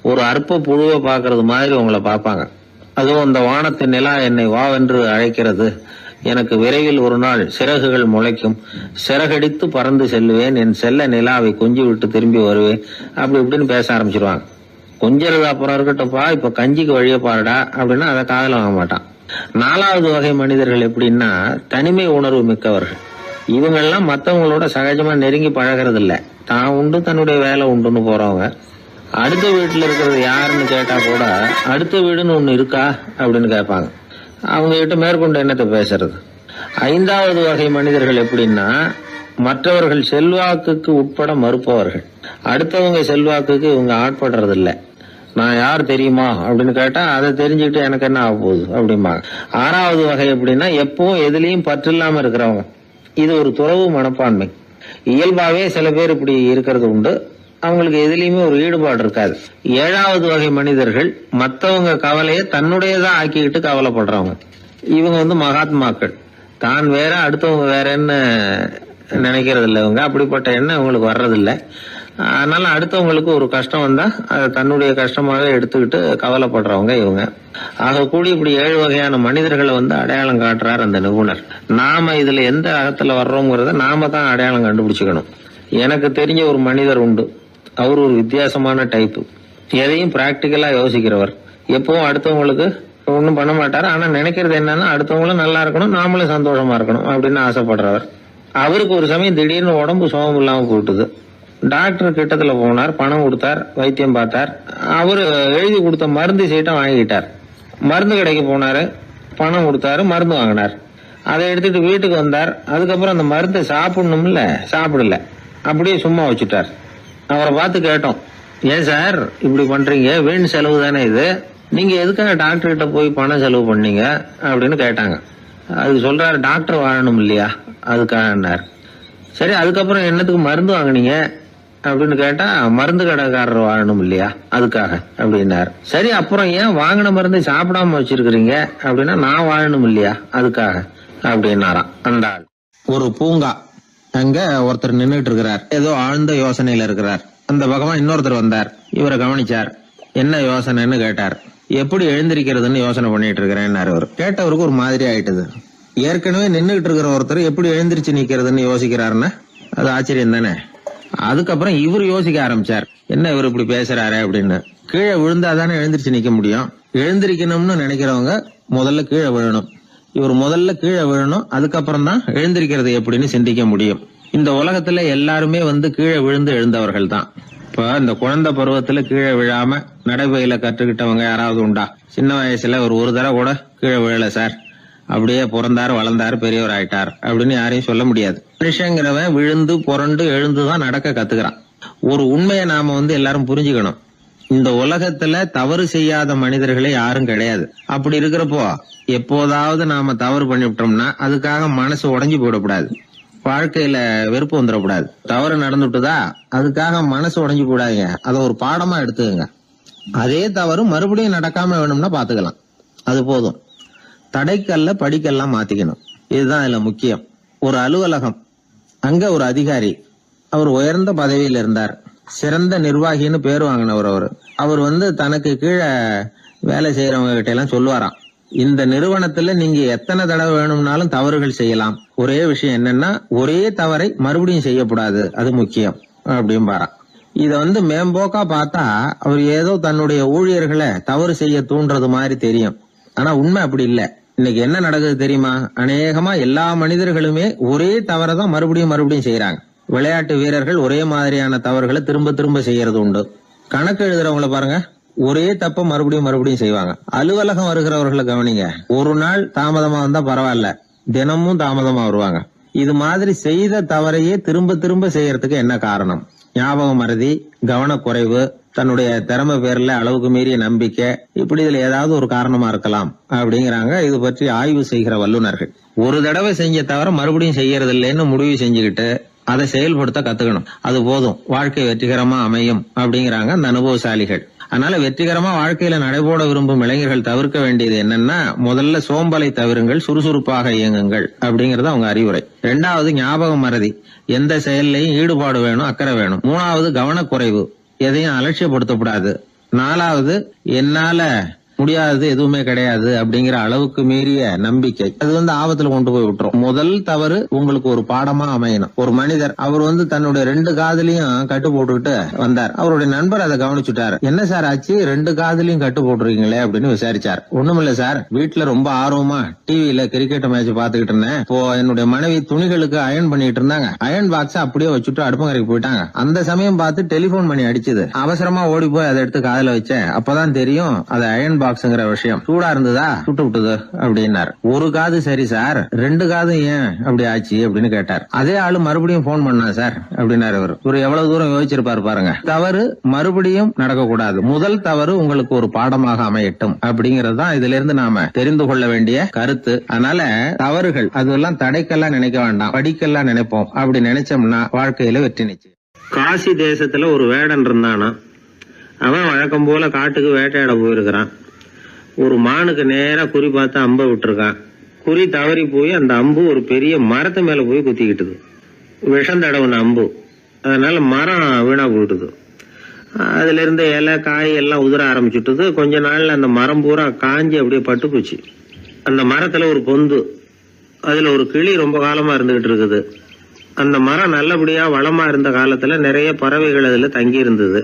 ஒரு அற்ப புழுவை பாக்குறது மாதிரி உங்களை பார்ப்பாங்க. அதுவும் இந்த வானத்து நிலா என்னை வாவென்று அழைக்கிறது, எனக்கு விரைவில் ஒரு நாள் சிறகுகள் முளைக்கும், சிறகடித்து பறந்து செல்லுவேன், என் செல்ல நிலாவை கொஞ்சி விட்டு திரும்பி வருவேன், அப்படி இப்படின்னு பேச ஆரம்பிச்சிருவாங்க. கொஞ்சிறது அப்புறம் இருக்கட்டும்ப்பா, இப்ப கஞ்சிக்கு வழிய பாருடா அப்படின்னா அதை காதல வாங்க மாட்டான். 4வது வகை மனிதர்கள் எப்படின்னா தனிமை உணர்வு மிக்கவர்கள். இவங்கெல்லாம் மற்றவங்களோட சகஜமா நெருங்கி பழகிறது இல்ல, தான் உண்டு தன்னுடைய வேலை உண்டுன்னு போறவங்க. அடுத்த வீட்டுல இருக்கிறது யாருன்னு கேட்டா கூட அடுத்த வீடுன்னு ஒண்ணு இருக்கா அப்படின்னு கேட்பாங்க. அவங்க கிட்ட மேற்கொண்டு என்னத்தை பேசுறது. 5வது வகை மனிதர்கள் எப்படின்னா மற்றவர்கள் செல்வாக்குக்கு உட்பட மறுப்பவர்கள். அடுத்தவங்க செல்வாக்குக்கு இவங்க ஆட்படுறது இல்ல. நான் யார் தெரியுமா அப்படின்னு கேட்டா அதை தெரிஞ்சுக்கிட்டு எனக்கு என்ன ஆக போகுது அப்படிம்பாங்க. 6வது வகை எப்படின்னா எப்பவும் எதுலயும் பற்று இல்லாம இருக்கிறவங்க. இது ஒரு துறவு மனப்பான்மை. இயல்பாவே சில பேர் இப்படி இருக்கிறது உண்டு, அவங்களுக்கு எதுலயுமே ஒரு ஈடுபாடு இருக்காது. 7வது வகை மனிதர்கள் மற்றவங்க கவலையை தன்னுடையதான் ஆக்கிக்கிட்டு கவலைப்படுறவங்க. இவங்க மகாத்மாக்கள், தான் வேற அடுத்தவங்க வேறன்னு நினைக்கிறது இல்லை. இவங்க அப்படிப்பட்ட எண்ணம் இவங்களுக்கு வர்றதில்லை. அதனால அடுத்தவங்களுக்கு ஒரு கஷ்டம் வந்தா அதை தன்னுடைய கஷ்டமாக எடுத்துக்கிட்டு கவலைப்படுறவங்க இவங்க. ஆக கூடி இப்படி 7 வகையான மனிதர்களை அடையாளம் காட்டுறார் அந்த நிபுணர். நாம இதுல எந்த அகத்துல வர்றோங்கிறத நாம தான் அடையாளம் கண்டுபிடிச்சுக்கணும். எனக்கு தெரிஞ்ச ஒரு மனிதர் உண்டு. அவர் ஒரு வித்தியாசமான டைப்பு. எதையும் பிராக்டிக்கலா யோசிக்கிறவர். எப்பவும் அடுத்தவங்களுக்கு ஒன்றும் பண்ண மாட்டார். ஆனா நினைக்கிறது என்னன்னா அடுத்தவங்களும் நல்லா இருக்கணும், நாமளும் சந்தோஷமா இருக்கணும் அப்படின்னு ஆசைப்படுறவர். அவருக்கு ஒரு சமயம் திடீர்னு உடம்பு சுகம் இல்லாம போட்டுது. டாக்டர் கிட்டத்துல போனார், பணம் கொடுத்தார், வைத்தியம் பார்த்தார். அவரு எழுதி கொடுத்த மருந்து சீட்டை வாங்கிட்டார். மருந்து கடைக்கு போனாரு, பணம் கொடுத்தாரு, மருந்து வாங்கினார். அதை எடுத்துட்டு வீட்டுக்கு வந்தார். அதுக்கப்புறம் அந்த மருந்தை சாப்பிடணும்ல, சாப்பிடல, அப்படியே சும்மா வச்சுட்டார். அவரை பார்த்து கேட்டோம், ஏன் சார் இப்படி பண்றீங்க, வீண் செலவு தானே இது, நீங்க எதுக்காக டாக்டர் கிட்ட போய் பணம் செலவு பண்ணீங்க அப்படின்னு கேட்டாங்க. அதுக்கு சொல்றாரு, டாக்டர் வாழணும் இல்லையா அதுக்காக. சரி, அதுக்கப்புறம் என்னத்துக்கு மருந்து வாங்கினீங்க அப்படின்னு கேட்டா, மருந்து கடைக்காரர் வாழணும் இல்லையா, அதுக்காக அப்படின்னாரு. சரி, அப்புறம் ஏன் வாங்கின மருந்து சாப்பிடாம வச்சிருக்கிறீங்க அப்படின்னா, நான் வாழணும் இல்லையா அதுக்காக அப்படின்னாராம் அந்த ஆள். ஒரு பூங்கா, அங்க ஒருத்தர் நின்றுட்டு இருக்கிறார், ஏதோ ஆழ்ந்த யோசனையில இருக்கிறார். அந்த பக்கமா இன்னொருத்தர் வந்தார், இவரை கவனிச்சார். என்ன யோசனைன்னு கேட்டார். எப்படி எழுந்திருக்கிறதுன்னு யோசனை பண்ணிட்டு இருக்கிறேன்னாரு அவர். கேட்டவருக்கு ஒரு மாதிரி ஆயிட்டது. ஏற்கனவே நின்றுகிட்டு இருக்கிற ஒருத்தர் எப்படி எழுந்திருச்சு நிக்கிறதுன்னு யோசிக்கிறாருன்னா அது ஆச்சரியம் தானே. அதுக்கப்புறம் இவர் யோசிக்க ஆரம்பிச்சார், என்ன இவர் இப்படி பேசுறாரு அப்படின்னு. கீழே விழுந்தாதானே எழுந்திருச்சு நிக்க முடியும். எழுந்திருக்கணும்னு நினைக்கிறவங்க முதல்ல கீழே விழணும். இவர் முதல்ல கீழே விழணும், அதுக்கப்புறம் தான் எழுந்திருக்கிறது எப்படின்னு சிந்திக்க முடியும். இந்த உலகத்துல எல்லாருமே கீழே விழுந்து எழுந்தவர்கள் தான். இப்ப இந்த குழந்தை பருவத்துல கீழே விழாம நடைபயில கற்றுக்கிட்டவங்க யாராவது உண்டா? சின்ன வயசுல ஒரு தடவை கூட கீழே விழல சார், அப்படியே பிறந்தாரு வளர்ந்தாரு பெரியவர் ஆயிட்டார் அப்படின்னு யாரையும் சொல்ல முடியாது. மனுஷங்கிறவன் விழுந்து புரண்டு எழுந்துதான் நடக்க கத்துக்கிறான். ஒரு உண்மையை நாம எல்லாரும் புரிஞ்சுக்கணும். இந்த உலகத்துல தவறு செய்யாத மனிதர்களே யாரும் கிடையாது. அப்படி இருக்கிறப்போ எப்போதாவது நாம தவறு பண்ணிவிட்டோம்னா அதுக்காக மனசு உடைஞ்சு போயிடக்கூடாது, வாழ்க்கையில வெறுப்பு வந்துடக்கூடாது. தவறு நடந்துட்டுதா அதுக்காக மனசு உடைஞ்சு போடாதீங்க, அதை ஒரு பாடமா எடுத்துக்கங்க. அதே தவறு மறுபடியும் நடக்காம வேணும்னா பாத்துக்கலாம், அது போதும். தடைக்கல்ல படிக்கெல்லாம் மாத்திக்கணும், இதுதான் இதுல முக்கியம். ஒரு அலுவலகம், அங்க ஒரு அதிகாரி, அவர் உயர்ந்த பதவியில் இருந்தார், சிறந்த நிர்வாகின்னு பேர் வாங்கினவர். அவர் தனக்கு கீழே வேலை செய்யறவங்க கிட்ட எல்லாம் சொல்லுவாராம், இந்த நிறுவனத்துல நீங்க எத்தனை தடவை வேணும்னாலும் தவறுகள் செய்யலாம், ஒரே விஷயம் என்னன்னா ஒரே தவறை மறுபடியும் செய்யக்கூடாது, அது முக்கியம் அப்படின்பாராம். இத மேம்போக்கா பார்த்தா அவர் ஏதோ தன்னுடைய ஊழியர்களை தவறு செய்ய தூண்டுறது மாதிரி தெரியும். ஆனா உண்மை அப்படி இல்ல. இன்னைக்கு என்ன நடக்குது தெரியுமா? அநேகமா எல்லா மனிதர்களுமே ஒரே தவறை தான் மறுபடியும் செய்யறாங்க. விளையாட்டு வீரர்கள் ஒரே மாதிரியான தவறுகளை திரும்ப திரும்ப செய்யறது உண்டு. கணக்கு எழுதுறவங்கள பாருங்க, ஒரே தப்ப மறுபடியும் செய்வாங்க. அலுவலகம் வருகிறவர்களை கவனிங்க, ஒரு நாள் தாமதமா வந்தா பரவாயில்ல, தினமும் தாமதமா வருவாங்க. இது மாதிரி செய்த தவறையே திரும்ப திரும்ப செய்யறதுக்கு என்ன காரணம்? ஞாபக மறதி, கவனக்குறைவு, தன்னுடைய திறமை பேர்ல அளவுக்கு மீறிய நம்பிக்கை, இப்படி இதுல ஏதாவது ஒரு காரணமா இருக்கலாம் அப்படிங்கிறாங்க இது பற்றி ஆய்வு செய்கிற வல்லுநர்கள். ஒரு தடவை செஞ்ச தவிர மறுபடியும் செய்யறது இல்லைன்னு முடிவு செஞ்சுக்கிட்டு அதை செயல்படுத்த கத்துக்கணும், அது போதும், வாழ்க்கை வெற்றிகரமா அமையும் அப்படிங்கிறாங்க அந்த அனுபவசாலிகள். அதனால வெற்றிகரமா வாழ்க்கையில நடைபோட விரும்பும் இளைஞர்கள் தவிர்க்க வேண்டியது என்னன்னா, முதல்ல சோம்பலை தவிருங்கள், சுறுசுறுப்பாக இயங்குங்கள் அப்படிங்கறது அவங்க அறிவுரை. 2வது ஞாபக மறதி, எந்த செயல்லையும் ஈடுபாடு வேணும், அக்கறை வேணும். 3வது கவனக்குறைவு, எதையும் அலட்சியப்படுத்தக்கூடாது. 4வது என்னால முடியாதது எதுவுமே கிடையாது அப்படிங்கிற அளவுக்கு மீறிய நம்பிக்கை, அது ஆபத்துல கொண்டு போய் விட்டுரும். முதல் தவறு உங்களுக்கு ஒரு பாடமா அமையணும். ஒரு மனிதர் அவர் தன்னுடைய 2 காதுலயும் கட்டு போட்டுக்கிட்டு வந்தார். அவருடைய நண்பர் அதை கவனிச்சுட்டாரு. என்ன சார் ஆச்சு, 2 காதுலயும் கட்டு போட்டுருக்கீங்களே அப்படின்னு விசாரிச்சார். ஒண்ணுமில்ல சார், வீட்டுல ரொம்ப ஆர்வமா டிவியில கிரிக்கெட் மேட்ச் பாத்துக்கிட்டு இருந்தேன். இப்போ என்னுடைய மனைவி துணிகளுக்கு அயன் பண்ணிட்டு இருந்தாங்க. அயன் பாக்ஸ் அப்படியே வச்சுட்டு அடுப்பங்கரைக்கு போயிட்டாங்க. அந்த சமயம் பார்த்து டெலிபோன் பண்ணி அடிச்சது. அவசரமா ஓடி போய் அதை எடுத்து காதுல வச்சேன். அப்பதான் தெரியும் அது அயன் பாக்ஸ்ங்கிற விஷயம். சூடா இருந்ததா, சுட்டு விட்டுது அப்படின்னாரு. ஒரு காது சரி சார், 2 காது ஏன் அப்படி ஆச்சு அப்படின்னு கேட்டார். அதே ஆளு மறுபடியும் போன் பண்ணா சார் அப்படின்னாரு. இவர் எவ்வளவு தூரம் யோசிச்சிருப்பாரு பாருங்க. தவறு மறுபடியும் நடக்க கூடாது, முதல் தவறு உங்களுக்கு ஒரு பாடமாக அமையட்டும் அப்படிங்கறது தான் இதுல இருந்து நாம தெரிந்து கொள்ள வேண்டிய கருத்து. அதனால தவறுகள் அதெல்லாம் தடைக்கெல்லாம் நினைக்க வேண்டாம், படிக்கெல்லாம் நினைப்போம். அப்படி நினைச்சோம்னா வாழ்க்கையில வெற்றி நிச்சயம். காசி தேசத்துல ஒரு வேடன் இருந்தானா, அவன் வழக்கம் போல காட்டுக்கு வேட்டையாட போயிருக்கிறான். ஒரு மானுக்கு நேரா குறி பார்த்து அம்பை விட்டுருக்கான். குறி தவறி போய் அந்த அம்பு ஒரு பெரிய மரத்து மேல போய் குத்திக்கிட்டுது. விஷம் தடவுன அம்பு, அதனால மரம் வீணா போயிட்டுது. அதுல இருந்த இலை காய் எல்லாம் உதிர ஆரம்பிச்சுட்டுது. கொஞ்ச நாள்ல அந்த மரம் பூரா காஞ்சி அப்படியே பட்டு போச்சு. அந்த மரத்துல ஒரு பொந்து, அதுல ஒரு கிளி ரொம்ப காலமா இருந்துகிட்டு இருக்குது. அந்த மரம் நல்லபடியா வளமா இருந்த காலத்துல நிறைய பறவைகள் அதுல தங்கி இருந்தது.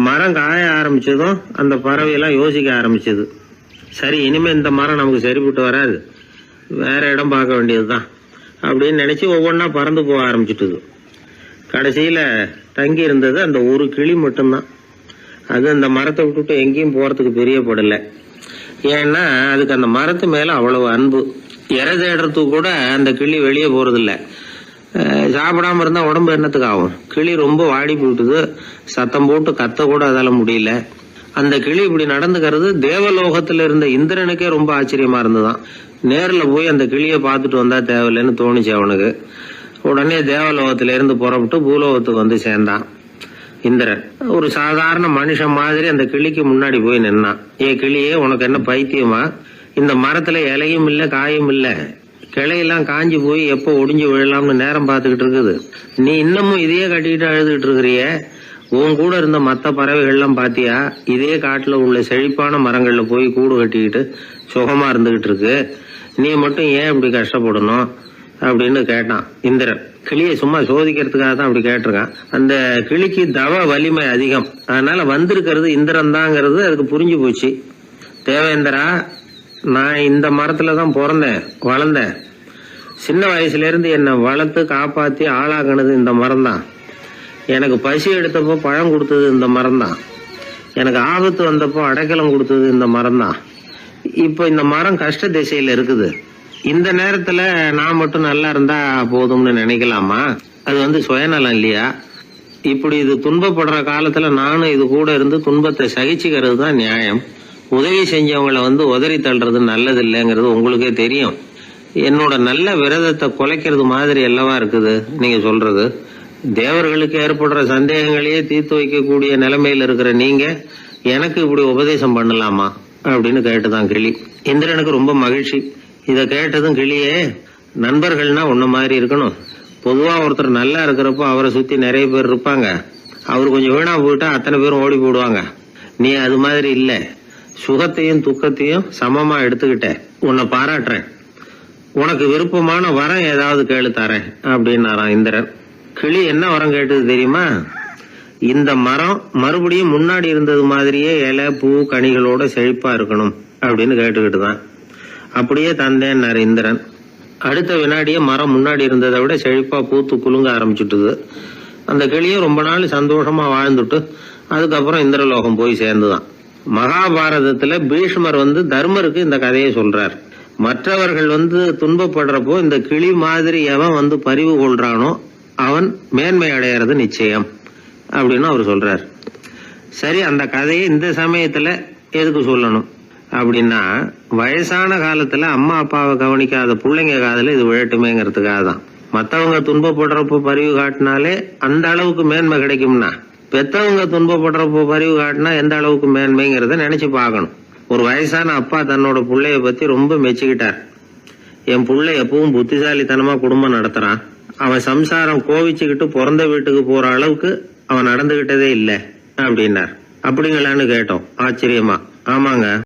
மரம் காய ஆரம்பிச்சதும் அந்த பறவையெல்லாம் யோசிக்க ஆரம்பிச்சது, சரி இனிமே இந்த மரம் நமக்கு சரிப்பட்டு வராது, வேற இடம் பார்க்க வேண்டியதுதான் அப்படின்னு நினைச்சு ஒவ்வொன்னா பறந்து போக ஆரம்பிச்சுட்டுது. கடைசியில தங்கி இருந்தது அந்த ஒரு கிளி மட்டும்தான். அது அந்த மரத்தை விட்டுட்டு எங்கேயும் போறதுக்கு பிரியப்படல. ஏன்னா அதுக்கு அந்த மரத்து மேல அவ்வளவு அன்பு. இறை தேடுறதுக்கு கூட அந்த கிளி வெளியே போறது இல்ல. சாப்பிடாம இருந்தா உடம்பு என்னத்துக்கு ஆகும்? கிளி ரொம்ப வாடி போயிட்டுது, சத்தம் போட்டு கத்த கூட அதால முடியல. அந்த கிளி இப்படி நடந்துக்கிறது தேவலோகத்துல இருந்த இந்திரனுக்கே ரொம்ப ஆச்சரியமா இருந்ததுதான். நேர்ல போய் அந்த கிளிய பாத்துட்டு வந்தா தேவையில்லைன்னு தோணுச்சு அவனுக்கு. உடனே தேவலோகத்திலிருந்து புறப்பட்டு பூலோகத்துக்கு வந்து சேர்ந்தான் இந்திரன். ஒரு சாதாரண மனுஷன் மாதிரி அந்த கிளிக்கு முன்னாடி போய் நின்னான். கிளியே, உனக்கு என்ன பைத்தியமா? இந்த மரத்துல இலையும் இல்ல காயும் இல்ல, கிளையெல்லாம் காஞ்சி போய் எப்போ ஒடிஞ்சு விழலாம்னு நேரம் பார்த்துக்கிட்டு இருக்குது. நீ இன்னமும் இதையே கட்டிக்கிட்டு அழுதுகிட்டு இருக்கிறிய. உன் கூட இருந்த மற்ற பறவைகள்லாம் பாத்தியா? இதே காட்டுல உள்ள செழிப்பான மரங்கள்ல போய் கூடு கட்டிக்கிட்டு சுகமா இருந்துகிட்டு இருக்கு. நீ மட்டும் ஏன் இப்படி கஷ்டப்படணும் அப்படின்னு கேட்டான் இந்திரன். கிளியை சும்மா சோதிக்கிறதுக்காக தான் அப்படி கேட்டிருக்கான். அந்த கிளிக்கு தவ வலிமை அதிகம், அதனால வந்திருக்கிறது இந்திரன் தாங்கிறது அதுக்கு புரிஞ்சு போச்சு. தேவேந்திரா, நான் இந்த மரத்துல தான் பிறந்தேன் வளர்ந்தேன். சின்ன வயசுல இருந்து என்னை வளர்த்து காப்பாத்தி ஆளாக்குனது இந்த மரம் தான். எனக்கு பசி எடுத்தப்போ பழம் கொடுத்தது இந்த மரம் தான். எனக்கு ஆபத்து வந்தப்போ அடைக்கலம் கொடுத்தது இந்த மரம் தான். இப்போ இந்த மரம் கஷ்ட திசையில இருக்குது. இந்த நேரத்துல நான் மட்டும் நல்லா இருந்தா போதும்னு நினைக்கலாமா? அது சுயநலம் இல்லையா? இப்படி இது துன்பப்படுற காலத்துல நானும் இது கூட இருந்து துன்பத்தை சகிச்சுக்கிறது தான் நியாயம். உதவி செஞ்சவங்களை உதறி தள்ளுறது நல்லது இல்லைங்கிறது உங்களுக்கே தெரியும். என்னோட நல்ல விரதத்தை குலைக்கிறது மாதிரி அல்லவா இருக்குது நீங்க சொல்றது. தேவர்களுக்கு ஏற்படுற சந்தேகங்களையே தீர்த்து வைக்கக்கூடிய நிலைமையில இருக்கிற நீங்க எனக்கு இப்படி உபதேசம் பண்ணலாமா அப்படின்னு கேட்டுதான் கிளி. இந்திரனுக்கு ரொம்ப மகிழ்ச்சி. இத கேட்டதும் கிளியே, நண்பர்கள்னா உன்ன மாதிரி இருக்கணும். பொதுவா ஒருத்தர் நல்லா இருக்கிறப்போ அவரை சுத்தி நிறைய பேர் இருப்பாங்க. அவர் கொஞ்சம் வீணா போயிட்டா அத்தனை பேரும் ஓடி போடுவாங்க. நீ அது மாதிரி இல்ல. சுகத்தையும் துக்கத்தையும் சமமா எடுத்துக்கிட்ட. உன்னை பாராட்டுறேன். உனக்கு விருப்பமான வரம் ஏதாவது கேளு தரேன் அப்படின்னாராம் இந்திரன். கிளி என்ன வரம் கேட்டது தெரியுமா? இந்த மரம் மறுபடியும் முன்னாடி இருந்தது மாதிரியே இலை பூ கனிகளோட செழிப்பா இருக்கணும் அப்படின்னு கேட்டுக்கிட்டுதான். அப்படியே தந்தேன்னாரு இந்திரன். அடுத்த வினாடியே மரம் முன்னாடி இருந்ததை விட செழிப்பா பூத்து குலுங்க ஆரம்பிச்சுட்டுது. அந்த கிளியும் ரொம்ப நாள் சந்தோஷமா வாழ்ந்துட்டு அதுக்கப்புறம் இந்திரலோகம் போய் சேர்ந்துதான். மகாபாரதத்துல பீஷ்மர் தர்மருக்கு இந்த கதையை சொல்றார். மற்றவர்கள் துன்பப்படுறப்போ இந்த கிளி மாதிரி எவன் பரிவு கொள்றானோ அவன் மேன்மை அடையறது நிச்சயம் அப்படின்னு அவர் சொல்றார். சரி, அந்த கதையை இந்த சமயத்துல எதுக்கு சொல்லணும் அப்படின்னா, வயசான காலத்துல அம்மா அப்பாவை கவனிக்காத பிள்ளைங்க காதல இது விழட்டுமேங்கிறதுக்காக தான். மத்தவங்க துன்பப்படுறப்போ பரிவு காட்டினாலே அந்த அளவுக்கு மேன்மை கிடைக்கும்னா, பெத்தவங்க துன்பப்படுறப்போ பரிவு காட்டினா எந்த அளவுக்கு மேன்மைங்கிறத நினைச்சு பார்க்கணும். ஒரு வயசான அப்பா தன்னோட பிள்ளைய பத்தி ரொம்ப மெச்சுக்கிட்டார். என் பிள்ளை எப்பவும் புத்திசாலித்தனமா குடும்பம் நடத்துறான். அவன் சம்சாரம் கோவிச்சுக்கிட்டு பிறந்த வீட்டுக்கு போற அளவுக்கு அவன் நடந்துகிட்டதே இல்லை அப்படின்னார். அப்படிங்களான்னு கேட்டோம் ஆச்சரியமா. ஆமாங்க,